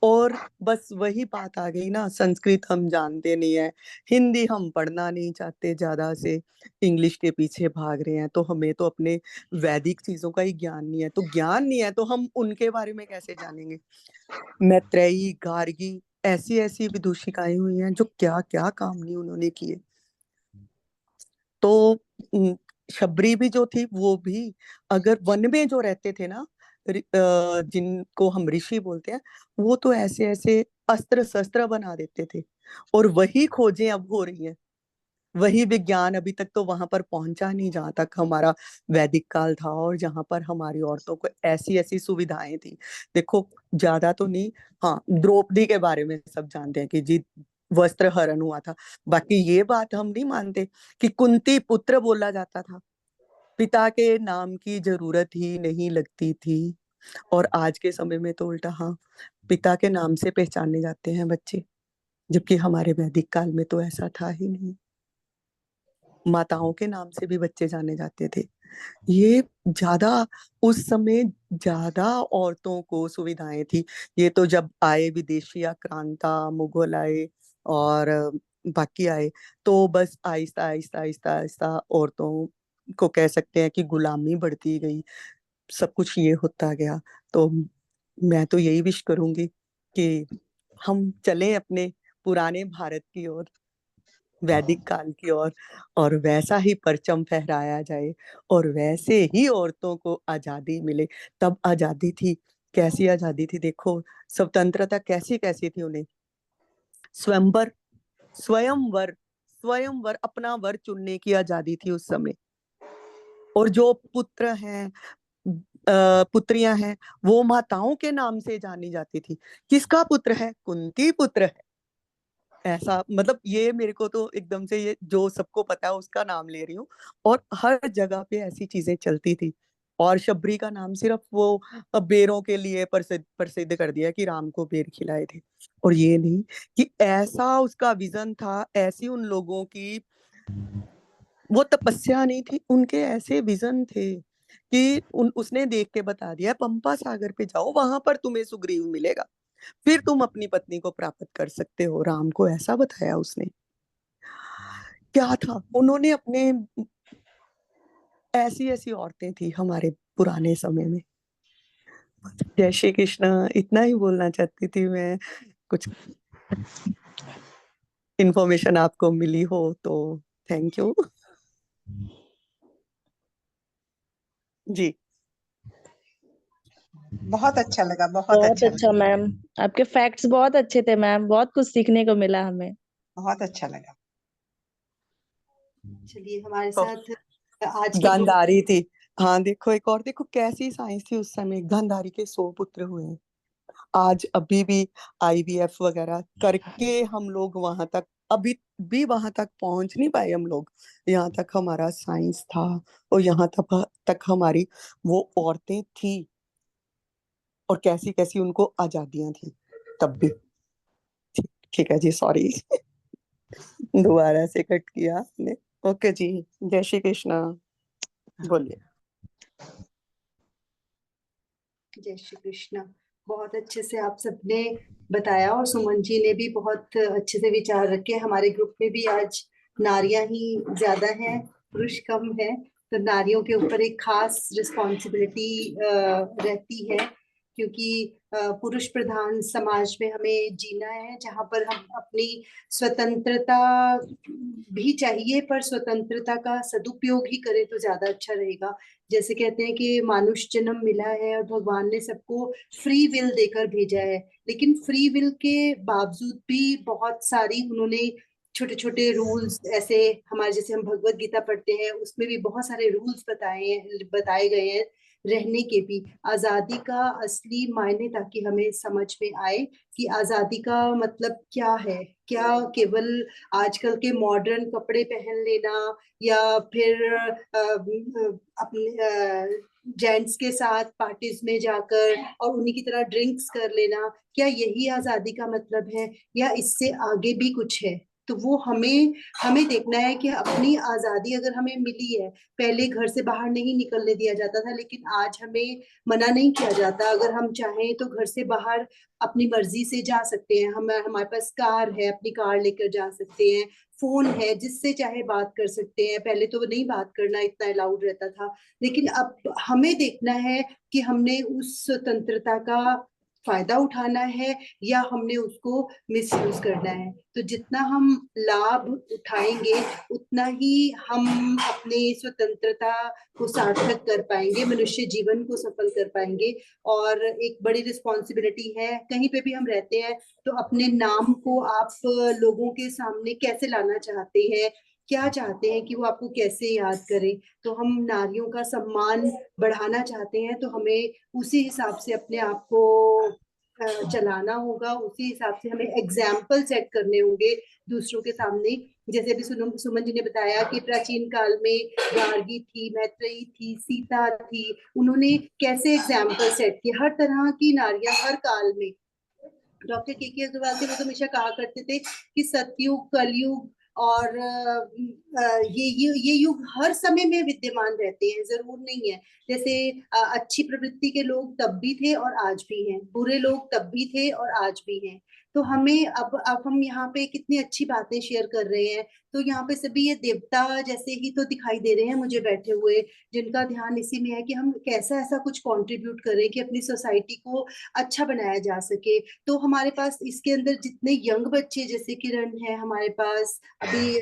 Speaker 6: और बस वही बात आ गई ना, संस्कृत हम जानते नहीं है, हिंदी हम पढ़ना नहीं चाहते, ज्यादा से इंग्लिश के पीछे भाग रहे हैं, तो हमें तो अपने वैदिक चीजों का ही ज्ञान नहीं है। तो ज्ञान नहीं है तो हम उनके बारे में कैसे जानेंगे। मैत्रेयी, गार्गी, ऐसी ऐसी विदूषिकाएं हुई हैं जो क्या क्या काम नहीं उन्होंने किए। तो शबरी भी जो थी वो भी, अगर वन में जो रहते थे ना, जिनको हम ऋषि बोलते हैं, वो तो ऐसे ऐसे अस्त्र शस्त्र बना देते थे। और वही खोजें अब हो रही हैं, वही विज्ञान अभी तक तो वहां पर पहुंचा नहीं जहां तक हमारा वैदिक काल था, और जहां पर हमारी औरतों को ऐसी ऐसी सुविधाएं थी। देखो, ज्यादा तो नहीं, हाँ, द्रौपदी के बारे में सब जानते हैं कि जी वस्त्र हरण हुआ था। बाकी ये बात हम नहीं मानते कि कुंती पुत्र बोला जाता था, पिता के नाम की जरूरत ही नहीं लगती थी। और आज के समय में तो उल्टा, हाँ, पिता के नाम से पहचाने जाते हैं बच्चे, जबकि हमारे वैदिक काल में तो ऐसा था ही नहीं। माताओं के नाम से भी बच्चे जाने जाते थे। ये ज्यादा, उस समय ज्यादा औरतों को सुविधाएं थी। ये तो जब आए विदेशी आक्रांता, मुगल आए और बाकी आए, तो बस आहिस्ता आहिस्ता आहिस्ता आहिस्ता औरतों को कह सकते हैं कि गुलामी बढ़ती गई, सब कुछ ये होता गया। तो मैं तो यही विश करूंगी कि हम चलें अपने पुराने भारत की ओर, वैदिक काल की ओर, और वैसा ही परचम फहराया जाए और वैसे ही औरतों को आजादी मिले। तब आजादी थी, कैसी आजादी थी देखो, स्वतंत्रता कैसी कैसी थी उन्हें। स्वयंवर, स्वयंवर, स्वयंवर, अपना वर चुनने की आजादी थी उस समय। और जो पुत्र हैं, पुत्रियां हैं, वो माताओं के नाम से जानी जाती थी। किसका पुत्र है? कुंती पुत्र है। ऐसा मतलब ये मेरे को तो एकदम से, ये जो सबको पता है उसका नाम ले रही हूँ। और हर जगह पे ऐसी चीजें चलती थी। और शबरी का नाम सिर्फ वो बेरों के लिए प्रसिद्ध प्रसिद्ध कर दिया कि राम को बेर खिलाए थे। और ये नहीं कि ऐसा उसका विजन था, ऐसी उन लोगों की वो तपस्या नहीं थी, उनके ऐसे विजन थे कि उसने देख के बता दिया, पंपा सागर पे जाओ, वहां पर तुम्हें सुग्रीव मिलेगा, फिर तुम अपनी पत्नी को प्राप्त कर सकते हो। राम को ऐसा बताया उसने। क्या था, उन्होंने अपने, ऐसी ऐसी औरतें थी हमारे पुराने समय में। जय श्री कृष्ण, इतना ही बोलना चाहती थी मैं। कुछ इंफॉर्मेशन आपको मिली हो तो थैंक यू जी।
Speaker 1: बहुत अच्छा लगा, बहुत
Speaker 4: बहुत
Speaker 1: अच्छा
Speaker 4: अच्छा
Speaker 1: लगा,
Speaker 4: मैम, आपके फैक्ट्स बहुत अच्छे थे मैम, बहुत कुछ सीखने को मिला हमें।
Speaker 1: बहुत अच्छा लगा।
Speaker 2: चलिए हमारे
Speaker 6: तो
Speaker 2: साथ आज के ग्रुप
Speaker 6: गांधारी थी। हाँ देखो, एक और देखो कैसी साइंस थी उस समय। गांधारी के 100 पुत्र हुए हैं। आज अभी भी आईवीएफ वगैरह करके हम लोग वहां तक, अभी भी वहां तक पहुंच नहीं पाए हम लोग। यहाँ तक हमारा साइंस था और यहाँ तक हमारी वो औरतें थी, और कैसी कैसी उनको आजादियां थी तब भी। ठीक है जी, सॉरी दोबारा से कट किया आपने। ओके जी, जय श्री कृष्णा, बोलिए।
Speaker 2: जय श्री कृष्ण। बहुत अच्छे से आप सबने बताया और सुमन जी ने भी बहुत अच्छे से विचार रखे। हमारे ग्रुप में भी आज नारियां ही ज्यादा हैं, पुरुष कम है, तो नारियों के ऊपर एक खास रिस्पॉन्सिबिलिटी रहती है, क्योंकि पुरुष प्रधान समाज में हमें जीना है जहां पर हम अपनी स्वतंत्रता भी चाहिए, पर स्वतंत्रता का सदुपयोग ही करें तो ज्यादा अच्छा रहेगा। जैसे कहते हैं कि मानुष जन्म मिला है और भगवान ने सबको फ्री विल देकर भेजा है, लेकिन फ्री विल के बावजूद भी बहुत सारी उन्होंने छोटे छोटे रूल्स, ऐसे हमारे जैसे हम भगवत गीता पढ़ते हैं उसमें भी बहुत सारे रूल्स बताए गए हैं रहने के भी। आजादी का असली मायने ताकि हमें समझ में आए कि आजादी का मतलब क्या है। क्या केवल आजकल के मॉडर्न कपड़े पहन लेना, या फिर अपने जेंट्स के साथ पार्टीज में जाकर और उन्हीं की तरह ड्रिंक्स कर लेना, क्या यही आजादी का मतलब है, या इससे आगे भी कुछ है? तो वो हमें हमें देखना है कि अपनी आजादी अगर हमें मिली है, पहले घर से बाहर नहीं निकलने दिया जाता था, लेकिन आज हमें मना नहीं किया जाता। अगर हम चाहें तो घर से बाहर अपनी मर्जी से जा सकते हैं। हम हमारे पास कार है, अपनी कार लेकर जा सकते हैं। फोन है, जिससे चाहे बात कर सकते हैं। पहले तो नहीं बात करना इतना अलाउड रहता था, लेकिन अब हमें देखना है कि हमने उस स्वतंत्रता का फायदा उठाना है या हमने उसको मिसयूज करना है। तो जितना हम लाभ उठाएंगे उतना ही हम अपनी स्वतंत्रता को सार्थक कर पाएंगे, मनुष्य जीवन को सफल कर पाएंगे। और एक बड़ी रिस्पॉन्सिबिलिटी है, कहीं पे भी हम रहते हैं तो अपने नाम को आप लोगों के सामने कैसे लाना चाहते हैं, क्या चाहते हैं कि वो आपको कैसे याद करें। तो हम नारियों का सम्मान बढ़ाना चाहते हैं तो हमें उसी हिसाब से अपने आप को चलाना होगा, उसी हिसाब से हमें एग्जाम्पल सेट करने होंगे दूसरों के सामने। जैसे अभी सुमन जी ने बताया कि प्राचीन काल में गार्गी थी, मैत्रेयी थी, सीता थी, उन्होंने कैसे एग्जाम्पल सेट किए। हर तरह की नारियां हर काल में, डॉक्टर के अग्रवाल थे, वो तो हमेशा कहा करते थे कि सतयुग, कलयुग और ये युग हर समय में विद्यमान रहते हैं, जरूर नहीं है। जैसे अच्छी प्रवृत्ति के लोग तब भी थे और आज भी हैं, बुरे लोग तब भी थे और आज भी हैं। तो हमें अब हम यहाँ पे कितनी अच्छी बातें शेयर कर रहे हैं, तो यहाँ पे सभी ये देवता जैसे ही तो दिखाई दे रहे हैं मुझे बैठे हुए, जिनका ध्यान इसी में है कि हम कैसा ऐसा कुछ कंट्रीब्यूट करें कि अपनी सोसाइटी को अच्छा बनाया जा सके। तो हमारे पास इसके अंदर जितने यंग बच्चे, जैसे किरण है हमारे पास, अभी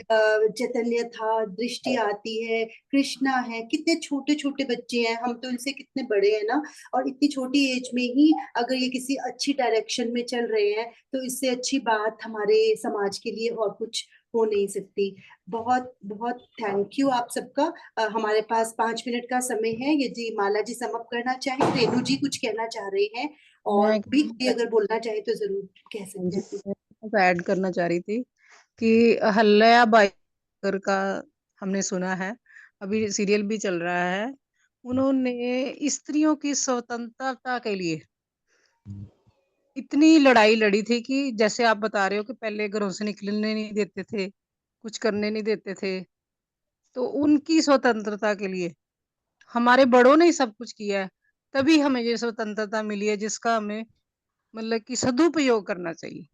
Speaker 2: चैतन्य था, दृष्टि आती है, कृष्णा है, कितने छोटे छोटे बच्चे हैं, हम तो इनसे कितने बड़े हैं ना, और इतनी छोटी एज में ही अगर ये किसी अच्छी डायरेक्शन में चल रहे हैं तो इससे अच्छी बात हमारे समाज के लिए और कुछ हो नहीं सकती। बहुत बहुत थैंक यू आप सबका। हमारे पास 5 मिनट का समय है, यदि माला जी सम अप करना चाहे, रेणु जी कुछ कहना चाह रहे हैं और
Speaker 7: मैं
Speaker 2: भी कोई अगर बोलना चाहे तो जरूर कह सकते हैं।
Speaker 7: ऐड करना चाह रही थी कि हल्ला बाईकर का हमने सुना है, अभी सीरियल भी चल रहा है। उन्होंने स्त्रियों की स्वतंत्रता के लिए इतनी लड़ाई लड़ी थी कि जैसे आप बता रहे हो कि पहले घरों से निकलने नहीं देते थे, कुछ करने नहीं देते थे, तो उनकी स्वतंत्रता के लिए हमारे बड़ों ने ही सब कुछ किया है, तभी हमें ये स्वतंत्रता मिली है, जिसका हमें मतलब कि सदुपयोग करना चाहिए।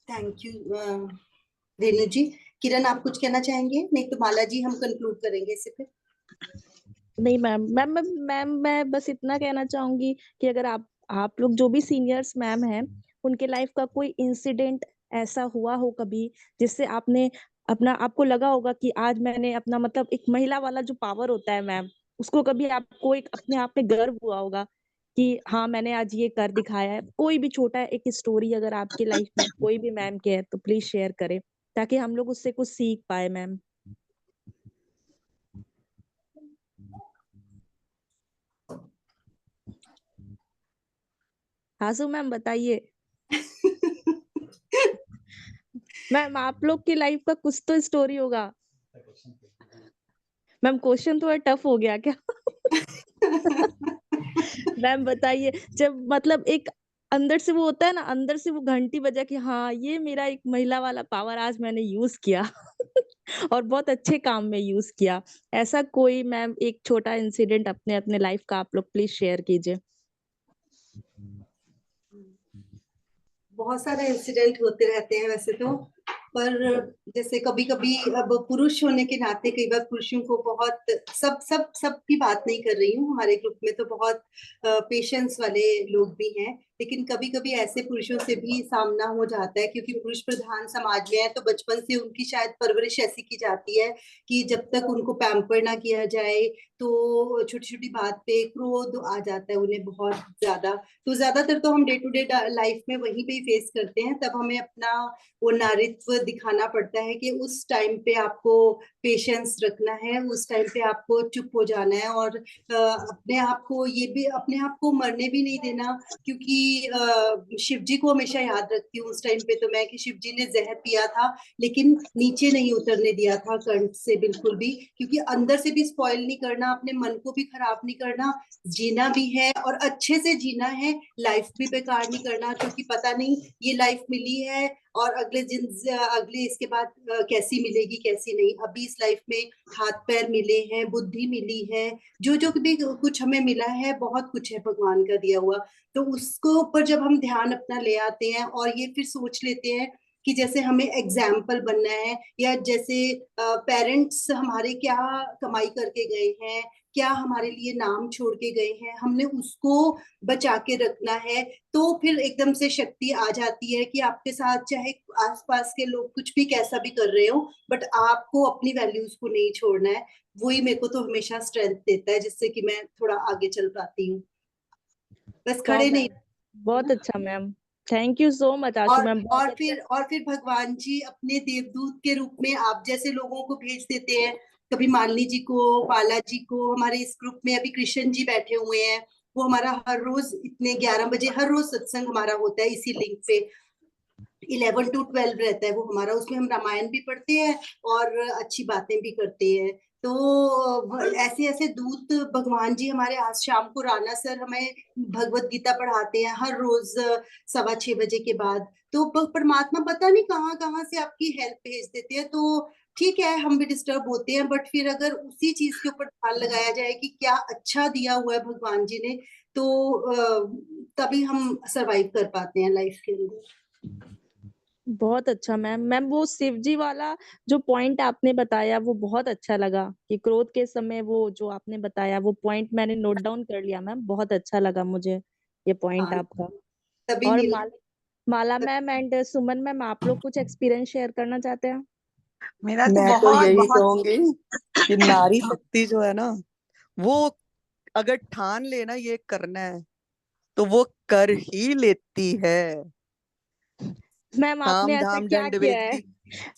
Speaker 2: थैंक यू रेणु जी। किरण आप कुछ कहना चाहेंगे? नहीं तो माला जी हम कंक्लूड करेंगे इसे फिर।
Speaker 4: नहीं मैम, मैं बस इतना कहना चाहूंगी कि अगर आप लोग जो भी सीनियर्स मैम हैं, उनके लाइफ का कोई इंसिडेंट ऐसा हुआ हो कभी, जिससे आपने अपना, आपको लगा होगा कि आज मैंने अपना, मतलब एक महिला वाला जो पावर होता है मैम, उसको कभी आपको एक अपने आप में गर्व हुआ होगा कि हाँ मैंने आज ये कर दिखाया है। कोई भी छोटा एक स्टोरी अगर आपकी लाइफ में कोई भी मैम के है तो प्लीज शेयर करें, ताकि हम लोग उससे कुछ सीख पाए मैम। हासू मैम बताइए। मैम आप लोग की लाइफ का कुछ तो स्टोरी होगा। मैम क्वेश्चन थोड़ा टफ हो गया क्या? मैम बताइए, जब मतलब एक अंदर से वो होता है ना, अंदर से वो घंटी बजा कि हाँ ये मेरा एक महिला वाला पावर आज मैंने यूज किया और बहुत अच्छे काम में यूज किया। ऐसा कोई मैम एक छोटा इंसिडेंट अपने अपने लाइफ का आप लोग प्लीज शेयर कीजिए।
Speaker 2: बहुत सारे इंसिडेंट होते रहते हैं वैसे तो, पर जैसे कभी कभी अब पुरुष होने के नाते कई बार पुरुषों को बहुत, सब की बात नहीं कर रही हूँ, हमारे ग्रुप में तो बहुत पेशेंस वाले लोग भी हैं, लेकिन कभी कभी ऐसे पुरुषों से भी सामना हो जाता है, क्योंकि पुरुष प्रधान समाज में है तो बचपन से उनकी शायद परवरिश ऐसी की जाती है कि जब तक उनको पैम्पर ना किया जाए तो छोटी छोटी बात पे क्रोध आ जाता है उन्हें बहुत ज्यादा। तो ज्यादातर तो हम डे टू डे लाइफ में वहीं पे ही फेस करते हैं, तब हमें अपना वो नारित्व दिखाना पड़ता है कि उस टाइम पे आपको पेशेंस रखना है, उस टाइम पे आपको चुप हो जाना है, और अपने आप को ये भी, अपने आप को मरने भी नहीं देना, क्योंकि शिव जी को हमेशा याद रखती हूँ उस टाइम पे तो मैं, कि शिव जी ने जहर पिया था लेकिन नीचे नहीं उतरने दिया था कंठ से बिल्कुल भी, क्योंकि अंदर से भी स्पॉइल नहीं करना, अपने मन को भी खराब नहीं करना, जीना भी है और अच्छे से जीना है, लाइफ भी बेकार नहीं करना, क्योंकि पता नहीं ये लाइफ मिली है और अगले इसके बाद कैसी मिलेगी कैसी नहीं। अभी इस लाइफ में हाथ पैर मिले हैं, बुद्धि मिली है, जो भी कुछ हमें मिला है बहुत कुछ है भगवान का दिया हुआ, तो उसको ऊपर जब हम ध्यान अपना ले आते हैं और ये फिर सोच लेते हैं कि जैसे हमें एग्जाम्पल बनना है, या जैसे पेरेंट्स हमारे क्या कमाई करके गए हैं, क्या हमारे लिए नाम छोड़ के गए हैं, हमने उसको बचा के रखना है, तो फिर एकदम से शक्ति आ जाती है कि आपके साथ चाहे आसपास के लोग कुछ भी कैसा भी कर रहे हो, बट आपको अपनी वैल्यूज को नहीं छोड़ना है। वही मेरे को तो हमेशा स्ट्रेंथ देता है, जिससे कि मैं थोड़ा आगे चल पाती हूँ, बस खड़े नहीं।
Speaker 4: बहुत अच्छा ma'am, thank you so much Ashu ma'am.
Speaker 2: और फिर भगवान जी अपने देवदूत के रूप में आप जैसे लोगों को भेज देते हैं, कभी मालिनी जी को, बाला जी को, हमारे इस ग्रुप में अभी कृष्ण जी बैठे हुए हैं, वो हमारा हर रोज इतने 11 बजे हर रोज सत्संग हमारा होता है इसी लिंक पे, 11 to 12 रहता है वो हमारा, उसमें हम रामायण भी पढ़ते हैं और अच्छी बातें भी करते हैं। तो ऐसे ऐसे दूत भगवान जी हमारे, आज शाम को राणा सर हमें भगवत गीता पढ़ाते हैं हर रोज 6:15 बजे के बाद। तो परमात्मा पता नहीं कहाँ कहाँ से आपकी हेल्प भेज देते हैं। तो ठीक है, हम भी डिस्टर्ब होते हैं, बट फिर अगर उसी चीज के ऊपर ध्यान लगाया जाए कि क्या अच्छा दिया हुआ है भगवान जी ने, तो तभी हम सरवाइव कर पाते हैं लाइफ के अंदर।
Speaker 4: बहुत अच्छा मैम। मैम वो शिव जी वाला जो पॉइंट आपने बताया वो बहुत अच्छा लगा कि क्रोध के समय वो जो आपने बताया वो पॉइंट मैंने नोट डाउन कर लिया मैम। बहुत अच्छा लगा मुझे ये पॉइंट
Speaker 2: हाँ,
Speaker 4: आपका।
Speaker 2: तभी
Speaker 4: और
Speaker 2: मिला।
Speaker 4: माला मैम एंड सुमन मैम, आप लोग कुछ एक्सपीरियंस शेयर करना चाहते हैं?
Speaker 1: मेरा तो
Speaker 6: मैं तो
Speaker 1: बहुत
Speaker 6: यही
Speaker 1: बहुत
Speaker 6: कहूंगी कि नारी शक्ति जो है ना, वो अगर ठान लेना ये करना है तो वो कर ही लेती है।
Speaker 4: मैम आपने
Speaker 6: साम
Speaker 4: ऐसा
Speaker 6: धाम
Speaker 4: क्या
Speaker 6: दंड
Speaker 4: किया
Speaker 6: वेद
Speaker 4: है?
Speaker 6: की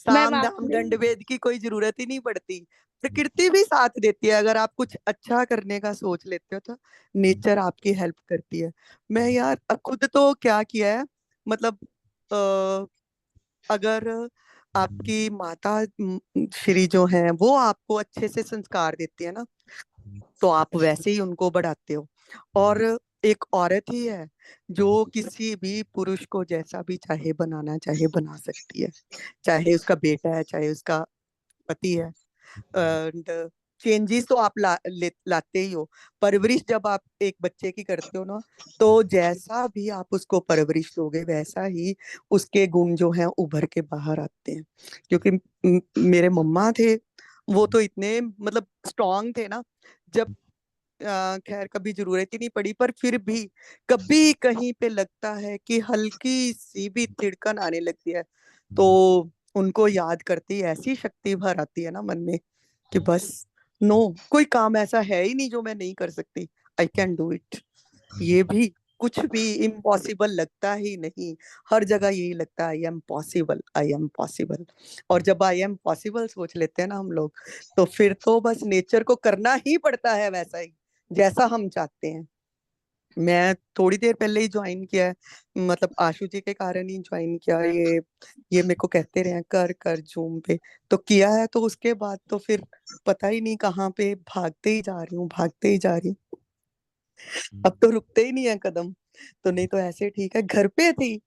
Speaker 4: मैम
Speaker 6: साम धाम
Speaker 4: आपने
Speaker 6: दंड वेद की कोई जरूरत ही नहीं पड़ती। प्रकृति भी साथ देती है। अगर आप कुछ अच्छा करने का सोच लेते हो तो नेचर आपकी हेल्प करती है। मैं यार खुद तो क्या किया है, मतलब अगर आपकी माता श्री जो है वो आपको अच्छे से संस्कार देती है ना, तो आप वैसे ही उनको बढ़ाते हो। और एक औरत ही है जो किसी भी पुरुष को जैसा भी चाहे बनाना चाहे बना सकती है, चाहे उसका बेटा है चाहे उसका पति है। एंड चेंजेस तो आप लाते ही हो। परवरिश जब आप एक बच्चे की करते हो ना, तो जैसा भी आप उसको परवरिश दोगे वैसा ही उसके गुण जो हैं उभर के बाहर आते हैं। क्योंकि मेरे मम्मा थे, वो तो इतने मतलब स्ट्रांग थे ना, जब खैर कभी जरूरत ही नहीं पड़ी, पर फिर भी कभी कहीं पे लगता है कि हल्की सी भी तिड़कन आने लगती है, तो उनको याद करते ही ऐसी शक्ति भर आती है ना मन में कि बस नो, कोई काम ऐसा है ही नहीं जो मैं नहीं कर सकती। I can do it. ये भी कुछ भी इम्पॉसिबल लगता ही नहीं। हर जगह यही लगता है I am possible, I am possible. और जब आई एम पॉसिबल सोच लेते हैं ना हम लोग, तो फिर तो बस नेचर को करना ही पड़ता है वैसा ही जैसा हम चाहते हैं। मैं थोड़ी देर पहले ही ज्वाइन किया है, मतलब आशु जी के कारण ही ज्वाइन किया। ये मेरे को कहते रहे हैं कर कर जूम पे, तो किया है। तो उसके बाद तो फिर पता ही नहीं कहाँ पे भागते ही जा रही हूँ, भागते ही जा रही हूँ। अब तो रुकते ही नहीं है कदम। तो नहीं तो ऐसे ठीक है, घर पे थी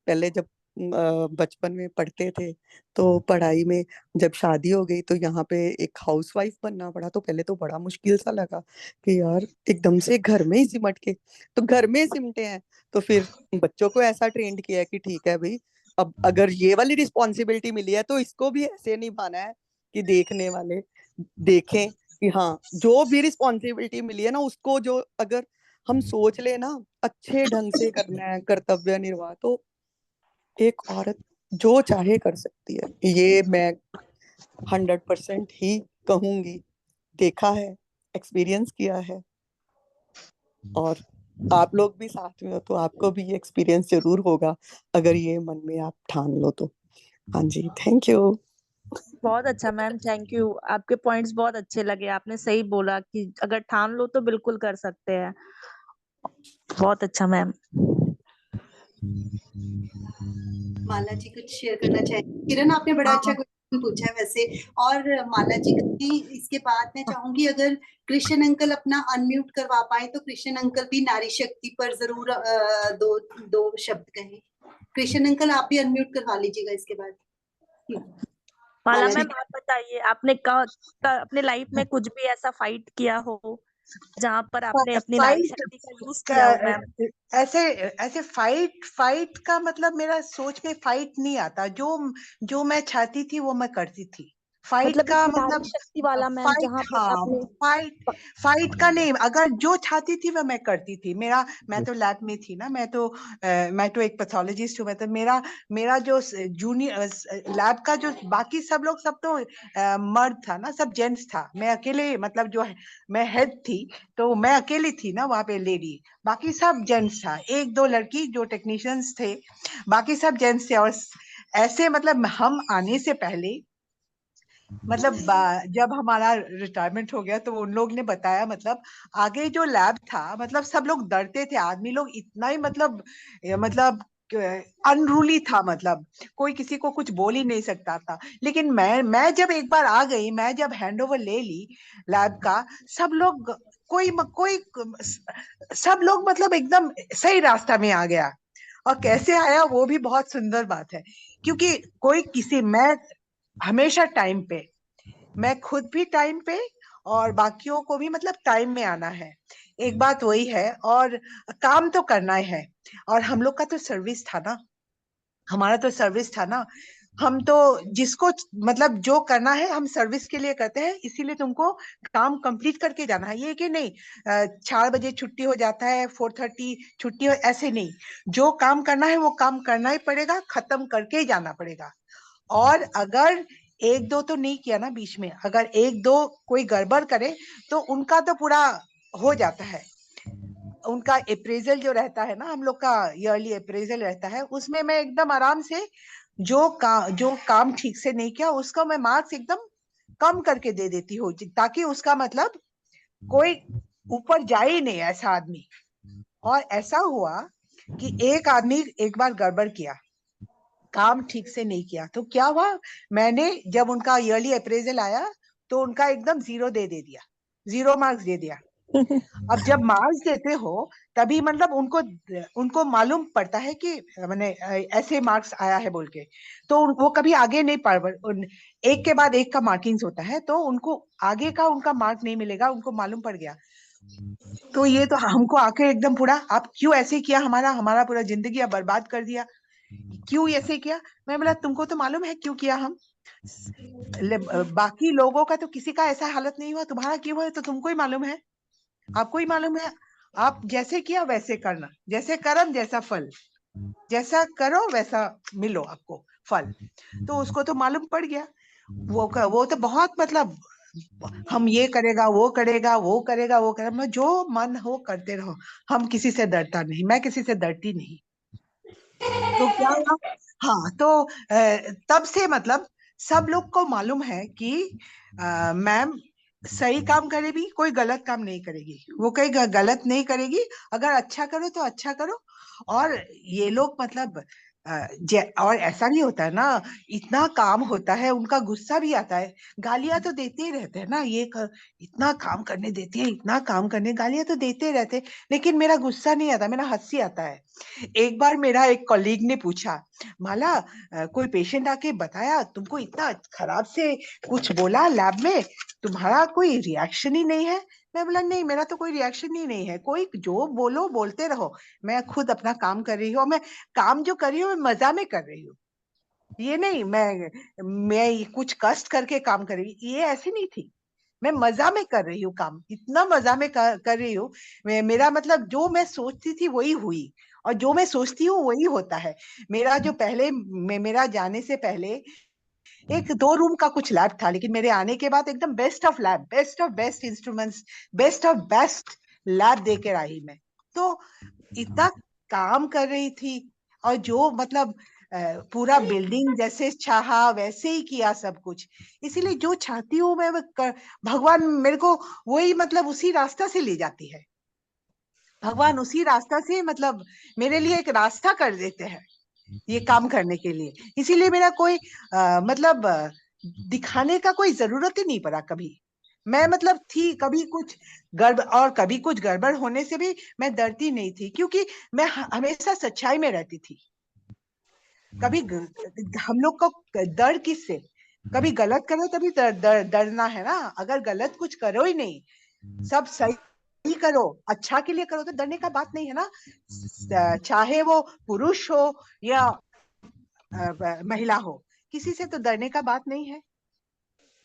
Speaker 6: पहले जब बचपन में पढ़ते थे, तो पढ़ाई में जब शादी हो गई तो यहाँ पे एक हाउसवाइफ बनना पड़ा। तो पहले तो बड़ा मुश्किल सा लगा कि यार एकदम से घर में ही सिमट के, तो घर में सिमटे हैं। तो फिर बच्चों को ऐसा ट्रेंड किया है कि ठीक है भाई, अब अगर ये वाली रिस्पॉन्सिबिलिटी मिली है तो इसको भी ऐसे निभाना है कि देखने वाले देखें कि हाँ, जो भी रिस्पॉन्सिबिलिटी मिली है ना उसको, जो अगर हम सोच ले ना अच्छे ढंग से करना है कर्तव्य निर्वाह, तो एक औरत जो चाहे कर सकती है। ये मैं 100% ही कहूंगी। देखा है, एक्सपीरियंस किया है। और आप लोग भी साथ में हो तो आपको भी ये एक्सपीरियंस जरूर होगा अगर ये मन में आप ठान लो तो। हाँ जी, थैंक यू।
Speaker 4: बहुत अच्छा मैम, थैंक यू। आपके पॉइंट्स बहुत अच्छे लगे। आपने सही बोला कि अगर ठान लो तो बिल्कुल कर सकते हैं। बहुत अच्छा मैम।
Speaker 2: माला जी कुछ शेयर करना चाहेंगे? किरण, आपने बड़ा अच्छा क्वेश्चन पूछा है वैसे। और माला जी कहीं इसके बाद मैं चाहूंगी अगर कृष्ण अंकल अपना अनम्यूट करवा पाए तो कृष्ण अंकल भी नारी शक्ति पर जरूर दो दो शब्द कहें। कृष्ण अंकल आप भी अनम्यूट करवा लीजिएगा इसके बाद।
Speaker 4: माला
Speaker 2: माला जी।
Speaker 4: मैम आप बताइए, आपने अपने लाइफ में कुछ भी ऐसा फाइट किया हो जहाँ पर आपने अपनी नारी
Speaker 1: फाइट
Speaker 4: शक्ति का यूज किया हो मैम?
Speaker 1: ऐसे ऐसे फाइट का मतलब मेरा सोच में फाइट नहीं आता। जो जो मैं चाहती थी वो मैं करती थी। फाइट
Speaker 4: मतलब
Speaker 1: का
Speaker 4: एक नारी
Speaker 1: मतलब
Speaker 4: शक्ति वाला मैम,
Speaker 1: फाइट,
Speaker 4: जहाँ पर
Speaker 1: हाँ,
Speaker 4: आपने
Speaker 1: फाइट का नहीं। अगर जो चाहती थी वो मैं करती थी। मैं तो लैब में थी ना, मैं तो एक पैथोलॉजिस्ट हूँ। मतलब मेरा जो जूनियर लैब का जो बाकी सब तो मर्द था ना, सब जेंट्स था। मैं अकेले, मतलब जो है मैं हेड थी, तो मैं अकेली थी ना वहाँ पे लेडी। बाकी सब जेंट्स था, एक दो लड़की जो टेक्नीशियंस थे, बाकी सब जेंट्स थे। और ऐसे मतलब हम आने से पहले, मतलब जब हमारा रिटायरमेंट हो गया तो उन लोग ने बताया, मतलब आगे जो लैब था, मतलब सब लोग डरते थे। आदमी लोग इतना ही मतलब अनरूली था, मतलब कोई किसी को कुछ बोल ही नहीं सकता था। लेकिन मैं जब एक बार आ गई, मैं जब हैंडओवर ले ली लैब का, सब लोग कोई सब लोग मतलब एकदम सही रास्ता में आ गया। और कैसे आया वो भी बहुत सुंदर बात है, क्योंकि मैं हमेशा टाइम पे, मैं खुद भी टाइम पे और बाकियों को भी मतलब टाइम में आना है, एक बात वही है। और काम तो करना है, और हम लोग का तो सर्विस था ना, हमारा तो सर्विस था ना। हम तो जिसको मतलब जो करना है हम सर्विस के लिए करते हैं, इसीलिए तुमको काम कंप्लीट करके जाना है। ये कि नहीं 4 बजे छुट्टी हो जाता है, 4:30 छुट्टी हो, ऐसे नहीं। जो काम करना है वो काम करना ही पड़ेगा, खत्म करके ही जाना पड़ेगा। और अगर एक दो तो नहीं किया ना बीच में, अगर एक दो कोई गड़बड़ करे तो उनका तो पूरा हो जाता है। उनका अप्रेजल जो रहता है ना, हम लोग का ईयरली अप्रेजल रहता है, उसमें मैं एकदम आराम से जो काम ठीक से नहीं किया उसका मैं मार्क्स एकदम कम करके दे देती हूँ, ताकि उसका मतलब कोई ऊपर जाए ही नहीं ऐसा आदमी। और ऐसा हुआ कि एक आदमी एक बार गड़बड़ किया, काम ठीक से नहीं किया, तो क्या हुआ, मैंने जब उनका ईयरली अप्रेजल आया तो उनका एकदम 0 दे दिया, 0 मार्क्स दे दिया। अब जब मार्क्स देते हो तभी मतलब उनको मालूम पड़ता है कि मैंने ऐसे मार्क्स आया है बोल के, तो वो कभी आगे नहीं एक के बाद एक का मार्किंग्स होता है, तो उनको आगे का उनका मार्क नहीं मिलेगा, उनको मालूम पड़ गया। तो ये तो हमको आके एकदम पूरा, आप क्यों ऐसे किया, हमारा पूरा जिंदगी आप बर्बाद कर दिया, क्यों ऐसे किया। मैं बोला तुमको तो मालूम है क्यों किया हम, बाकी लोगों का तो किसी का ऐसा हालत नहीं हुआ, तुम्हारा क्यों हुआ तो तुमको ही मालूम है, आपको ही मालूम है। आप जैसे किया वैसे करना, जैसे कर्म जैसा फल, जैसा करो वैसा मिलो आपको फल। तो उसको तो मालूम पड़ गया। वो तो बहुत मतलब, हम ये करेगा वो करेगा वो करेगा वो करेगा, मैं जो मन हो करते रहो, हम किसी से डरता नहीं, मैं किसी से डरती नहीं। तो क्या हुआ, हाँ तो तब से मतलब सब लोग को मालूम है कि मैम सही काम करे भी, कोई गलत काम नहीं करेगी, वो कहीं गलत नहीं करेगी, अगर अच्छा करो तो अच्छा करो। और ये लोग मतलब और ऐसा नहीं होता है ना, इतना काम होता है, उनका गुस्सा भी आता है, गालियां तो देते ही रहते हैं ना, इतना काम करने देती है, इतना काम करने, गालियां तो देते ही रहते हैं, लेकिन मेरा गुस्सा नहीं आता, मेरा हंसी आता है। एक बार मेरा एक कॉलीग ने पूछा, माला कोई पेशेंट आके बताया तुमको इतना खराब से कुछ बोला लैब में, तुम्हारा कोई रिएक्शन ही नहीं है। मैं बोला नहीं, मेरा तो कोई रिएक्शन ही नहीं है, कोई जो बोलो बोलते रहो, मैं खुद अपना काम कर रही हूँ, मैं काम जो कर रही हूँ मैं मजा में कर रही हूँ, ये नहीं मैं कुछ कष्ट करके काम कर रही हूँ, ये ऐसी नहीं थी, मैं मजा में कर रही हूँ काम, इतना मजा में कर रही हूँ। मेरा मतलब जो मैं सोचती थी वही हुई, और जो मैं सोचती हूँ वही होता है। मेरा जो पहले मेरा जाने से पहले एक 2 रूम का कुछ लैब था, लेकिन मेरे आने के बाद एकदम best of lab, best of best instruments, best of best lab देकर आई मैं। तो इतना काम कर रही थी, और जो मतलब पूरा बिल्डिंग जैसे चाहा वैसे ही किया सब कुछ। इसीलिए जो चाहती हूँ मैं भगवान मेरे को वही मतलब उसी रास्ता से ले जाती है, भगवान उसी रास्ता से मतलब मेरे लिए एक रास्ता कर देते हैं ये काम करने के लिए। इसीलिए मेरा कोई मतलब दिखाने का कोई जरूरत ही नहीं पड़ा कभी। मैं मतलब थी कभी कुछ कभी कुछ गड़बड़ होने से भी मैं डरती नहीं थी, क्योंकि मैं हमेशा सच्चाई में रहती थी। कभी हम लोग को डर किससे, कभी गलत करो तभी डरना है ना, अगर गलत कुछ करो ही नहीं, सब सही करो, अच्छा के लिए करो, तो डरने का बात नहीं है ना। चाहे वो पुरुष हो या महिला हो, किसी से तो डरने का बात नहीं है।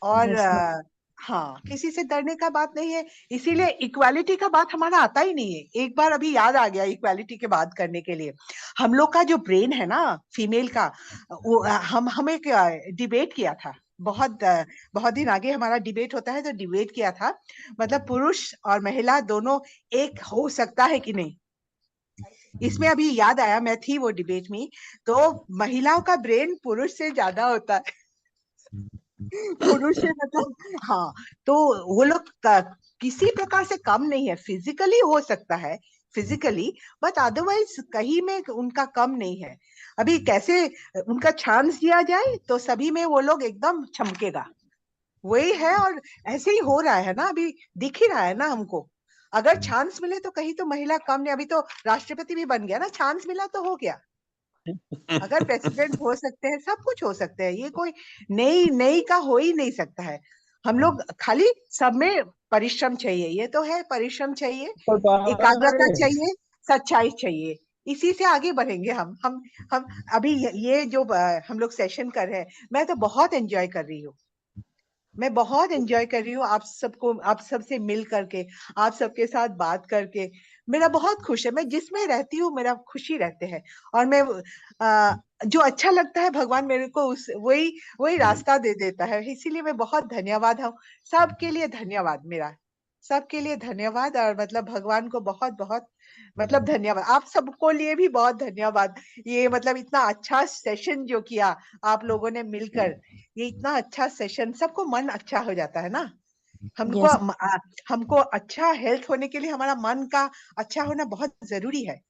Speaker 1: और
Speaker 6: यस मैम।
Speaker 1: हाँ, किसी से डरने का बात नहीं है, इसीलिए इक्वालिटी का बात हमारा आता ही नहीं है। एक बार अभी याद आ गया इक्वालिटी के बात करने के लिए, हम लोग का जो ब्रेन है ना फीमेल का, वो हम एक डिबेट किया था, बहुत दिन आगे हमारा डिबेट होता है, तो डिबेट किया था, मतलब पुरुष और महिला दोनों एक हो सकता है कि नहीं। इसमें अभी याद आया, मैं थी वो डिबेट में, तो महिलाओं का ब्रेन पुरुष से ज्यादा होता है, पुरुष से मतलब, हाँ, तो वो लोग किसी प्रकार से कम नहीं है, फिजिकली हो सकता है, फिजिकली, बट अदरवाइज कहीं में उनका कम नहीं है। अभी कैसे उनका चांस दिया जाए तो सभी में वो लोग एकदम चमकेगा, वही है। और ऐसे ही हो रहा है ना, अभी दिख ही रहा है ना हमको। अगर चांस मिले तो कहीं तो महिला कम नहीं। अभी तो राष्ट्रपति भी बन गया ना, चांस मिला तो हो गया। अगर प्रेसिडेंट हो सकते हैं, सब कुछ हो सकते हैं। ये कोई नई नई का हो ही नहीं सकता है। हम लोग खाली सब में परिश्रम चाहिए, ये तो है, परिश्रम चाहिए, एकाग्रता चाहिए, सच्चाई चाहिए, इसी से आगे बढ़ेंगे हम अभी ये जो हम लोग सेशन कर रहे हैं, मैं तो बहुत एंजॉय कर रही हूँ। मैं बहुत एंजॉय कर रही हूँ आप सबको, आप सबसे मिल करके, आप सबके साथ बात करके मेरा बहुत खुश है। मैं जिसमें रहती हूँ मेरा खुशी रहते हैं, और मैं जो अच्छा लगता है भगवान मेरे को उस वही रास्ता दे देता है। इसीलिए मैं बहुत धन्यवाद हूँ सबके लिए, धन्यवाद मेरा सबके लिए धन्यवाद। और मतलब भगवान को बहुत बहुत मतलब धन्यवाद, आप सबको लिए भी बहुत धन्यवाद। ये मतलब इतना अच्छा सेशन जो किया आप लोगों ने मिलकर, ये इतना अच्छा सेशन, सबको मन अच्छा हो जाता है ना। हमको हमको अच्छा हेल्थ होने के लिए हमारा मन का अच्छा होना बहुत जरूरी है।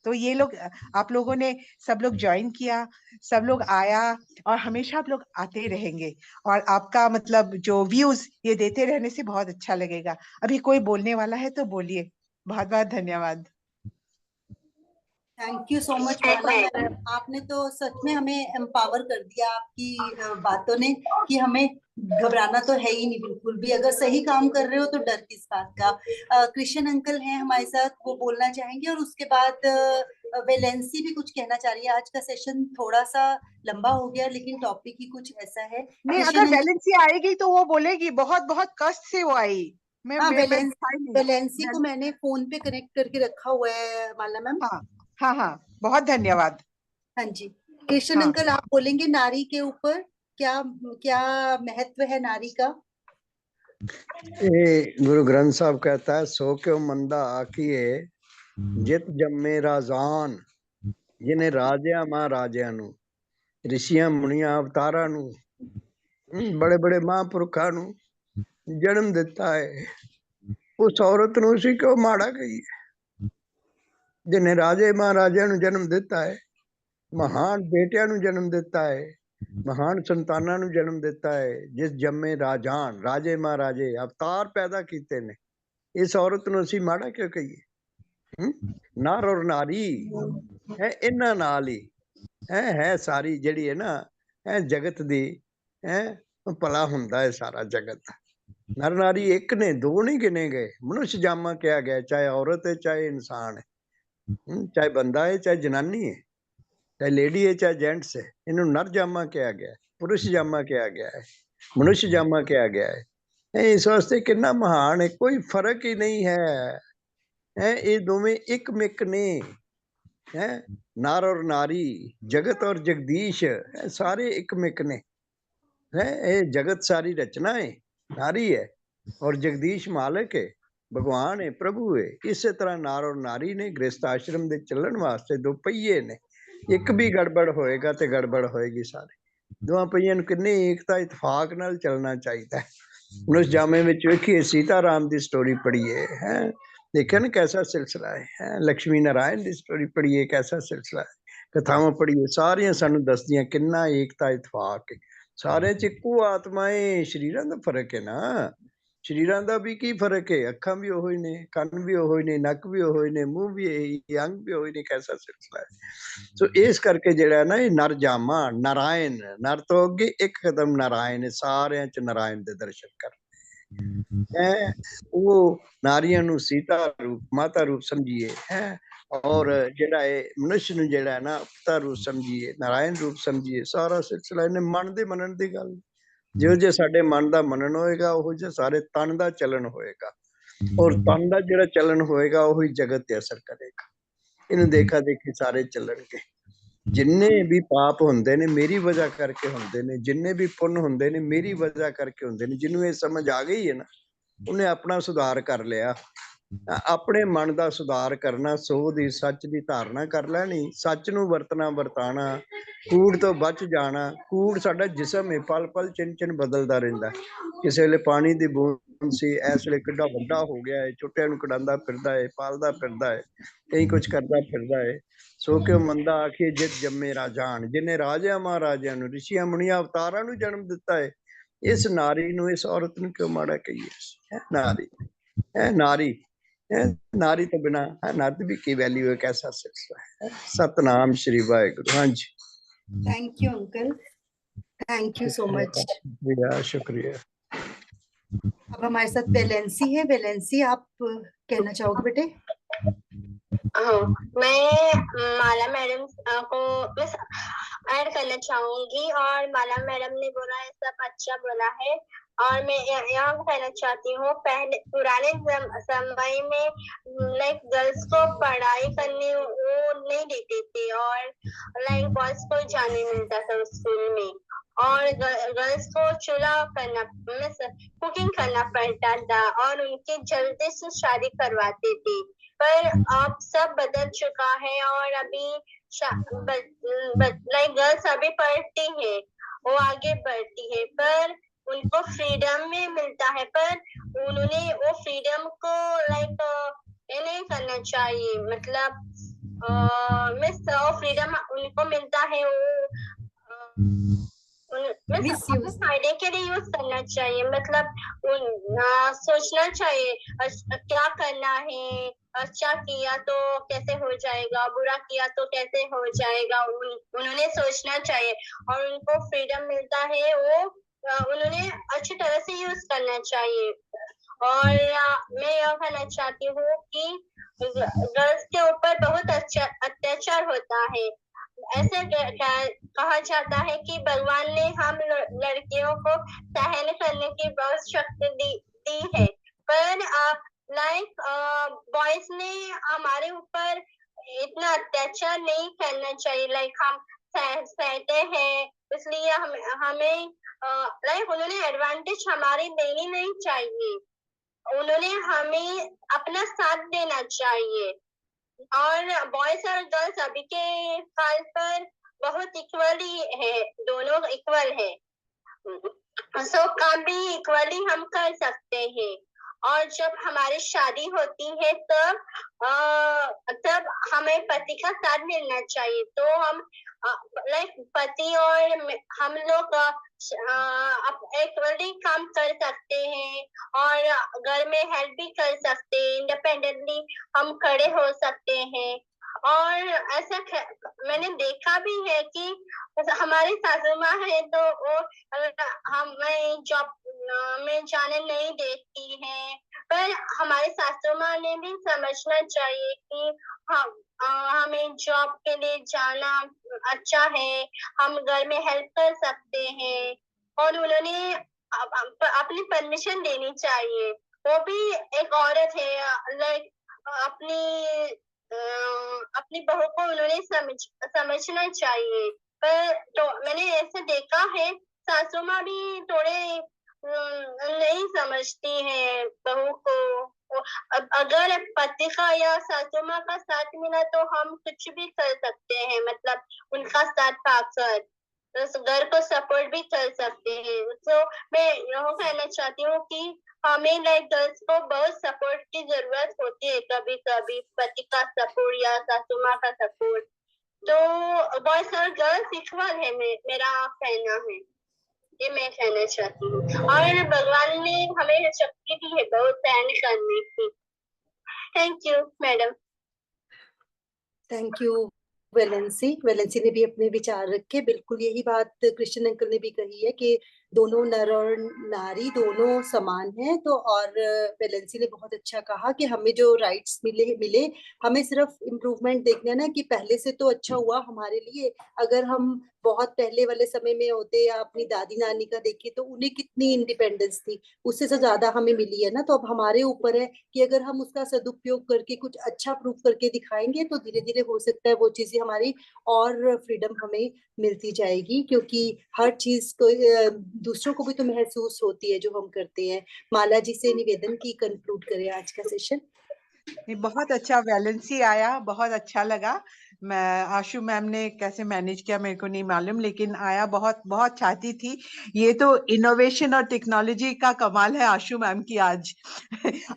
Speaker 1: तो ये लोग आप लोगों ने सब लोग ज्वाइन किया, सब लोग आया, और हमेशा आप लोग आते रहेंगे। और आपका मतलब जो व्यूज ये देते रहने से बहुत अच्छा लगेगा। अभी कोई बोलने वाला है तो बोलिए। बहुत बहुत धन्यवाद।
Speaker 2: Thank you so much Mala ma'am, आपने तो सच में हमें एम्पावर कर दिया आपकी बातों ने, कि हमें घबराना तो है ही नहीं बिल्कुल भी। अगर सही काम कर रहे हो तो डर किस बात का। कृष्ण अंकल हैं हमारे साथ, वो बोलना चाहेंगे, और उसके बाद वेलेंसी भी कुछ कहना चाह रही है। आज का सेशन थोड़ा सा लंबा हो गया, लेकिन टॉपिक ही कुछ ऐसा है।
Speaker 1: नहीं, अगर वेलेंसी आएगी तो वो बोलेगी, बहुत बहुत कष्ट से वो आई।
Speaker 2: हाँ, वेलेंसी को मैंने फोन पे कनेक्ट करके रखा हुआ है माला मैम।
Speaker 1: हाँ हाँ हाँ, बहुत धन्यवाद।
Speaker 2: हाँ जी, कृष्ण अंकल आप बोलेंगे नारी के ऊपर, क्या क्या महत्व है नारी का?
Speaker 8: ये गुरु ग्रंथ साहब कहता है, सो क्यों मंदा आखिए जित जम्मे राजान, जिन्हें राजिया महाराजिया नु, ऋषियां मुनिया अवतारा नु, बड़े बड़े महापुरखा नु जन्म दिता है, उस औरत नु उसी क्यों माड़ा गई है। जिन्हें राजे महाराजिया नु जन्म दिता है, महान बेटिया नु जन्म दिता है, महान संताना नु जन्म दिता है, जिस जम्मे राजान, राजे महाराजे अवतार पैदा कीते ने, इस औरत नु असी माड़ा क्यों कहिए। नर और नारी है इन्ना नाल ही है सारी जिहड़ी है ना है जगत दी है भला हुंदा है सारा जगत। नर नारी एक ने, दो नहीं गिने गए। मनुष्य जामा किया गया, चाहे औरत है चाहे इंसान है, चाहे बंदा है चाहे जनानी है, चाहे लेडी है चाहे जेंट्स है। इन्हों नर जामा किया गया है, पुरुष जामा किया गया है, मनुष्य जामा किया गया है। इस वास्ते कितना महान है, कोई फर्क ही नहीं है। ये दोवें एक मिक ने है, नर और नारी, जगत और जगदीश सारे एक मिक ने है। ये जगत सारी रचना है, नारी है, और जगदीश मालिक है, भगवान है, प्रभु है। इस तरह नार और नारी ने गृहस्थ आश्रम दे चलण वास्ते दो पहिए ने। एक भी गड़बड़ होएगा ते गड़बड़ होएगी सारे। दोवां पहियां नूं किन्नी एकता इतफाक नाल चलना चाहिदा है। उस जामे विच वेखिए सीता राम दी स्टोरी पढ़िए है, देखिए ना कैसा सिलसिला है। लक्ष्मी नारायण दी स्टोरी पढ़िए, कैसा सिलसिला है। कथावां पढ़िए, सारियां सानू दसदियां किन्ना एकता इतफाक है। सारे च इक्को आत्मा है। शरीरां दा फर्क है ना, शरीरां दा भी की फर्क है। अखां भी ओही ने, कंन भी ओही ने, नक भी ओही ने, मुंह भी यही, अंग भी ओही ने, कैसा सिलसिला है। सो इस करके जिहड़ा ना ये नर जामा, नारायण, नर तो अगे एक कदम नारायण, सारियां च नारायण दे दर्शन कर है। वो नारियां नूं सीता रूप, माता रूप समझिए है, और जिहड़ा है मनुष्य नूं जिहड़ा है ना पिता रूप समझिए, नारायण रूप समझिए। सारा सिलसिला इन्हें मन दे मनन दी गल। जो जे साडे मन दा मनन होएगा, ओहो जे सारे तन दा चलन होएगा, और तन दा जिहड़ा चलन होएगा ओही जगत ते असर करेगा। इन्हूं देखा देखी सारे चलणगे। जिन्ने भी पाप हुंदे ने मेरी वजह करके हुंदे ने, जिन्ने भी पुण्य हुंदे ने मेरी वजह करके हुंदे ने। जिन्हों ये समझ आ गई है ना, उन्हें अपना सुधार कर लिया। अपने मन का सुधार करना, सो दी सच की धारणा कर लैनी, सच नूं वरतना वरताना, कूड़ तो बच जाना। कूड़ साडा जिसम है, पल पल चिन चिन बदलता रहिंदा। किसी वेले पानी दी बूंद ਸੀ ਇਸ ਵੇਲੇ ਕਿੱਡਾ ਵੱਡਾ ਹੋ ਗਿਆ ਹੈ, ਛੋਟਿਆਂ ਨੂੰ ਕਢਾਉਂਦਾ ਫਿਰਦਾ ਹੈ, ਪਾਲਦਾ ਫਿਰਦਾ ਹੈ, ਕਈ ਕੁਝ ਕਰਦਾ ਫਿਰਦਾ ਹੈ। ਸੋ ਕਿਉ ਮੰਦਾ ਆਖੀਏ ਜਿਤ ਜੰਮੇ ਰਾਜਾਨ, ਜਿਹਨੇ ਰਾਜਿਆਂ ਮਹਾਰਾਜਿਆਂ ਨੂੰ, ਰਿਸ਼ੀਆਂ ਮੁਨੀਆਂ ਅਵਤਾਰਾਂ ਨੂੰ ਜਨਮ ਦਿੱਤਾ ਹੈ। ਇਸ ਨਾਰੀ ਨੂੰ, ਇਸ ਔਰਤ ਨੂੰ ਕਿਉਂ ਮਾੜਾ ਕਹੀਏ? ਨਾਰੀ ਹੈ, ਨਾਰੀ ਹੈ, ਨਾਰੀ ਤੋਂ ਬਿਨਾ ਨਰਦ भी की वैल्यू है, कैसा सिलसिला है। सतनाम श्री वाहिगुरु। हाँ जी,
Speaker 2: thank you uncle, thank you so much.
Speaker 8: शुक्रिया शुक्रिया।
Speaker 2: अब हमारे साथ वेलेंसी है। वेलेंसी, आप कहना चाहोगे बेटे?
Speaker 9: हाँ, मैं माला मैडम को ऐड करना चाहूंगी, और माला मैडम ने बोला है सब अच्छा बोला है। और मैं यहाँ कहना चाहती हूँ, पहले पुराने समय में लाइक गर्ल्स को पढ़ाई करने वो नहीं देते थे, और लाइक बॉयज को जाने मिलता था स्कूल में, और गर्ल्स को चूल्हा करना, कुकिंग करना पड़ता था, और उनके जल्दी से शादी करवाते थे। पर अब सब बदल चुका है, और अभी लाइक गर्ल्स अभी पढ़ती है, वो आगे बढ़ती है, पर उनको फ्रीडम में मिलता है, पर उन्होंने वो फ्रीडम को लाइक ये नहीं करना चाहिए। मतलब फ्रीडम उनको मिलता है, वो अपने फायदे के लिए यूज करना चाहिए। मतलब सोचना चाहिए क्या करना है, अच्छा किया तो कैसे हो जाएगा, बुरा किया तो कैसे हो जाएगा, उन्होंने सोचना चाहिए। और उनको फ्रीडम मिलता है, वो उन्होंने अच्छी तरह से यूज करना चाहिए। और मैं यह कहना चाहती हूँ कि गर्ल्स के ऊपर बहुत अच्छा अत्याचार होता है। ऐसे कहा जाता है कि भगवान ने हम लड़कियों को सहन करने की बहुत शक्ति दी है, पर लाइक बॉयज ने हमारे ऊपर इतना अत्याचार नहीं करना चाहिए। लाइक हम सहते हैं, इसलिए हमें लाइक उन्होंने एडवांटेज हमारी देनी नहीं चाहिए, उन्होंने हमें अपना साथ देना चाहिए। और बॉयज और गर्ल्स अभी के काल पर बहुत इक्वली है, दोनों इक्वल है, सो काम भी इक्वली हम कर सकते हैं। और जब हमारी शादी होती है तब हमें पति का साथ मिलना चाहिए, तो हम लाइक पति और हम लोग इक्वली काम कर सकते हैं, और घर में हेल्प भी कर सकते हैं, इंडिपेंडेंटली हम खड़े हो सकते हैं। और ऐसा मैंने देखा भी है कि हमारी सासू माँ है तो वो हमें जॉब में जाने नहीं देती है, पर हमारी सासू माँ ने भी समझना चाहिए कि हमें जॉब के लिए जाना अच्छा है, हम घर में हेल्प कर सकते हैं, और उन्होंने अपनी परमिशन देनी चाहिए। वो भी एक औरत है, लाइक अपनी बहू को उन्होंने समझना चाहिए। पर तो मैंने ऐसे देखा है, सासू माँ भी थोड़े नहीं समझती है बहू को। अगर पति का या सासू माँ का साथ मिला तो हम कुछ भी कर सकते हैं, मतलब उनका साथ पाकर घर को सपोर्ट भी कर सकते हैं। तो मैं यह कहना चाहती हूँ कि हमें लाइक गर्ल्स को बहुत सपोर्ट की जरूरत होती है, कभी कभी पति का सपोर्ट या सासू माँ का सपोर्ट। तो बॉयज और गर्ल्स इक्वल है, मेरा कहना है, ये मैं कहना चाहती हूँ। और भगवान ने हमें शक्ति दी है बहुत सहन करने की। Thank you madam.
Speaker 2: Thank you valency. Valency ने भी अपने विचार रखे। बिल्कुल यही बात कृष्ण अंकल ने भी कही है कि दोनों नर और नारी दोनों समान हैं। तो और वेलेंसी ने बहुत अच्छा कहा कि हमें जो राइट्स मिले हमें सिर्फ इम्प्रूवमेंट देखना है ना, कि पहले से तो अच्छा हुआ हमारे लिए। अगर हम बहुत पहले वाले समय में होते या अपनी दादी नानी का देखे तो उन्हें कितनी इंडिपेंडेंस थी, उससे तो ज्यादा हमें मिली है ना। तो अब हमारे ऊपर है कि अगर हम उसका सदुपयोग करके कुछ अच्छा प्रूफ करके दिखाएंगे तो धीरे धीरे हो सकता है वो चीजें हमारी और फ्रीडम हमें मिलती जाएगी, क्योंकि हर चीज को दूसरों को भी तो महसूस होती है जो हम करते हैं। माला जी से निवेदन की कंक्लूड करें आज का सेशन।
Speaker 1: बहुत अच्छा वेलेंसी आया, बहुत अच्छा लगा। मैं आशु मैम ने कैसे मैनेज किया मेरे को नहीं मालूम, लेकिन आया बहुत बहुत चाहती थी। ये तो इनोवेशन और टेक्नोलॉजी का कमाल है आशु मैम की आज।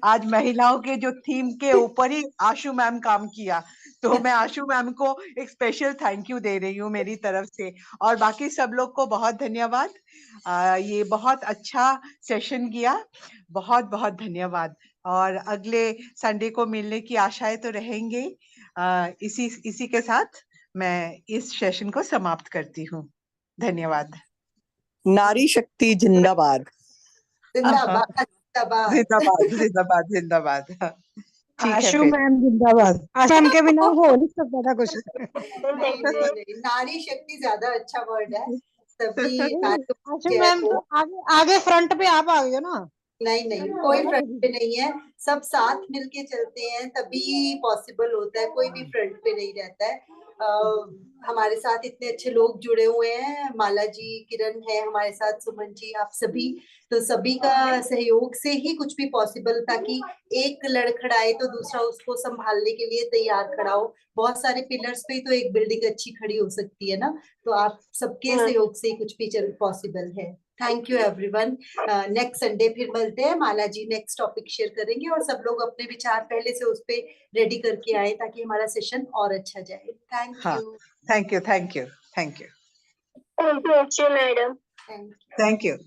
Speaker 1: आज महिलाओं के जो थीम के ऊपर ही आशु मैम काम किया, तो मैं आशु मैम को एक स्पेशल थैंक यू दे रही हूँ मेरी तरफ से, और बाकी सब लोग को बहुत धन्यवाद। ये बहुत अच्छा सेशन किया, बहुत बहुत धन्यवाद। और अगले संडे को मिलने की आशाएं तो रहेंगे। इसी के साथ मैं इस सेशन को समाप्त करती हूँ। धन्यवाद।
Speaker 6: नारी शक्ति जिंदाबाद।
Speaker 2: जिंदाबाद जिंदाबाद
Speaker 1: जिंदाबाद जिंदाबाद जिंदाबाद। ठीक है
Speaker 7: आशु
Speaker 1: फिर।
Speaker 7: मैम जिंदाबाद। आशु मैम के बिना हो नहीं सकता था कुछ।
Speaker 2: नहीं, नारी शक्ति ज्यादा अच्छा वर्ड है। सभी नारियों
Speaker 7: आशु
Speaker 2: जो है
Speaker 7: मैम
Speaker 2: वो
Speaker 7: तो आगे फ्रंट पे आप आ गए ना।
Speaker 2: नहीं कोई फ्रंट पे नहीं है, सब साथ मिलके चलते हैं तभी पॉसिबल होता है, कोई भी फ्रंट पे नहीं रहता है। हमारे साथ इतने अच्छे लोग जुड़े हुए हैं, माला जी, किरण है हमारे साथ, सुमन जी, आप सभी, तो सभी का सहयोग से ही कुछ भी पॉसिबल था कि एक लड़खड़ाए तो दूसरा उसको संभालने के लिए तैयार खड़ा हो। बहुत सारे पिलर्स पे ही तो एक बिल्डिंग अच्छी खड़ी हो सकती है ना, तो आप सबके सहयोग से ही कुछ भी पॉसिबल है। Thank you everyone. Next Sunday फिर मिलते हैं, माला जी नेक्स्ट टॉपिक शेयर करेंगे और सब लोग अपने विचार पहले से उस पे रेडी करके आए ताकि हमारा सेशन और अच्छा जाए। Thank you.
Speaker 1: Thank you thank you thank you
Speaker 9: thank you madam.
Speaker 1: Thank you.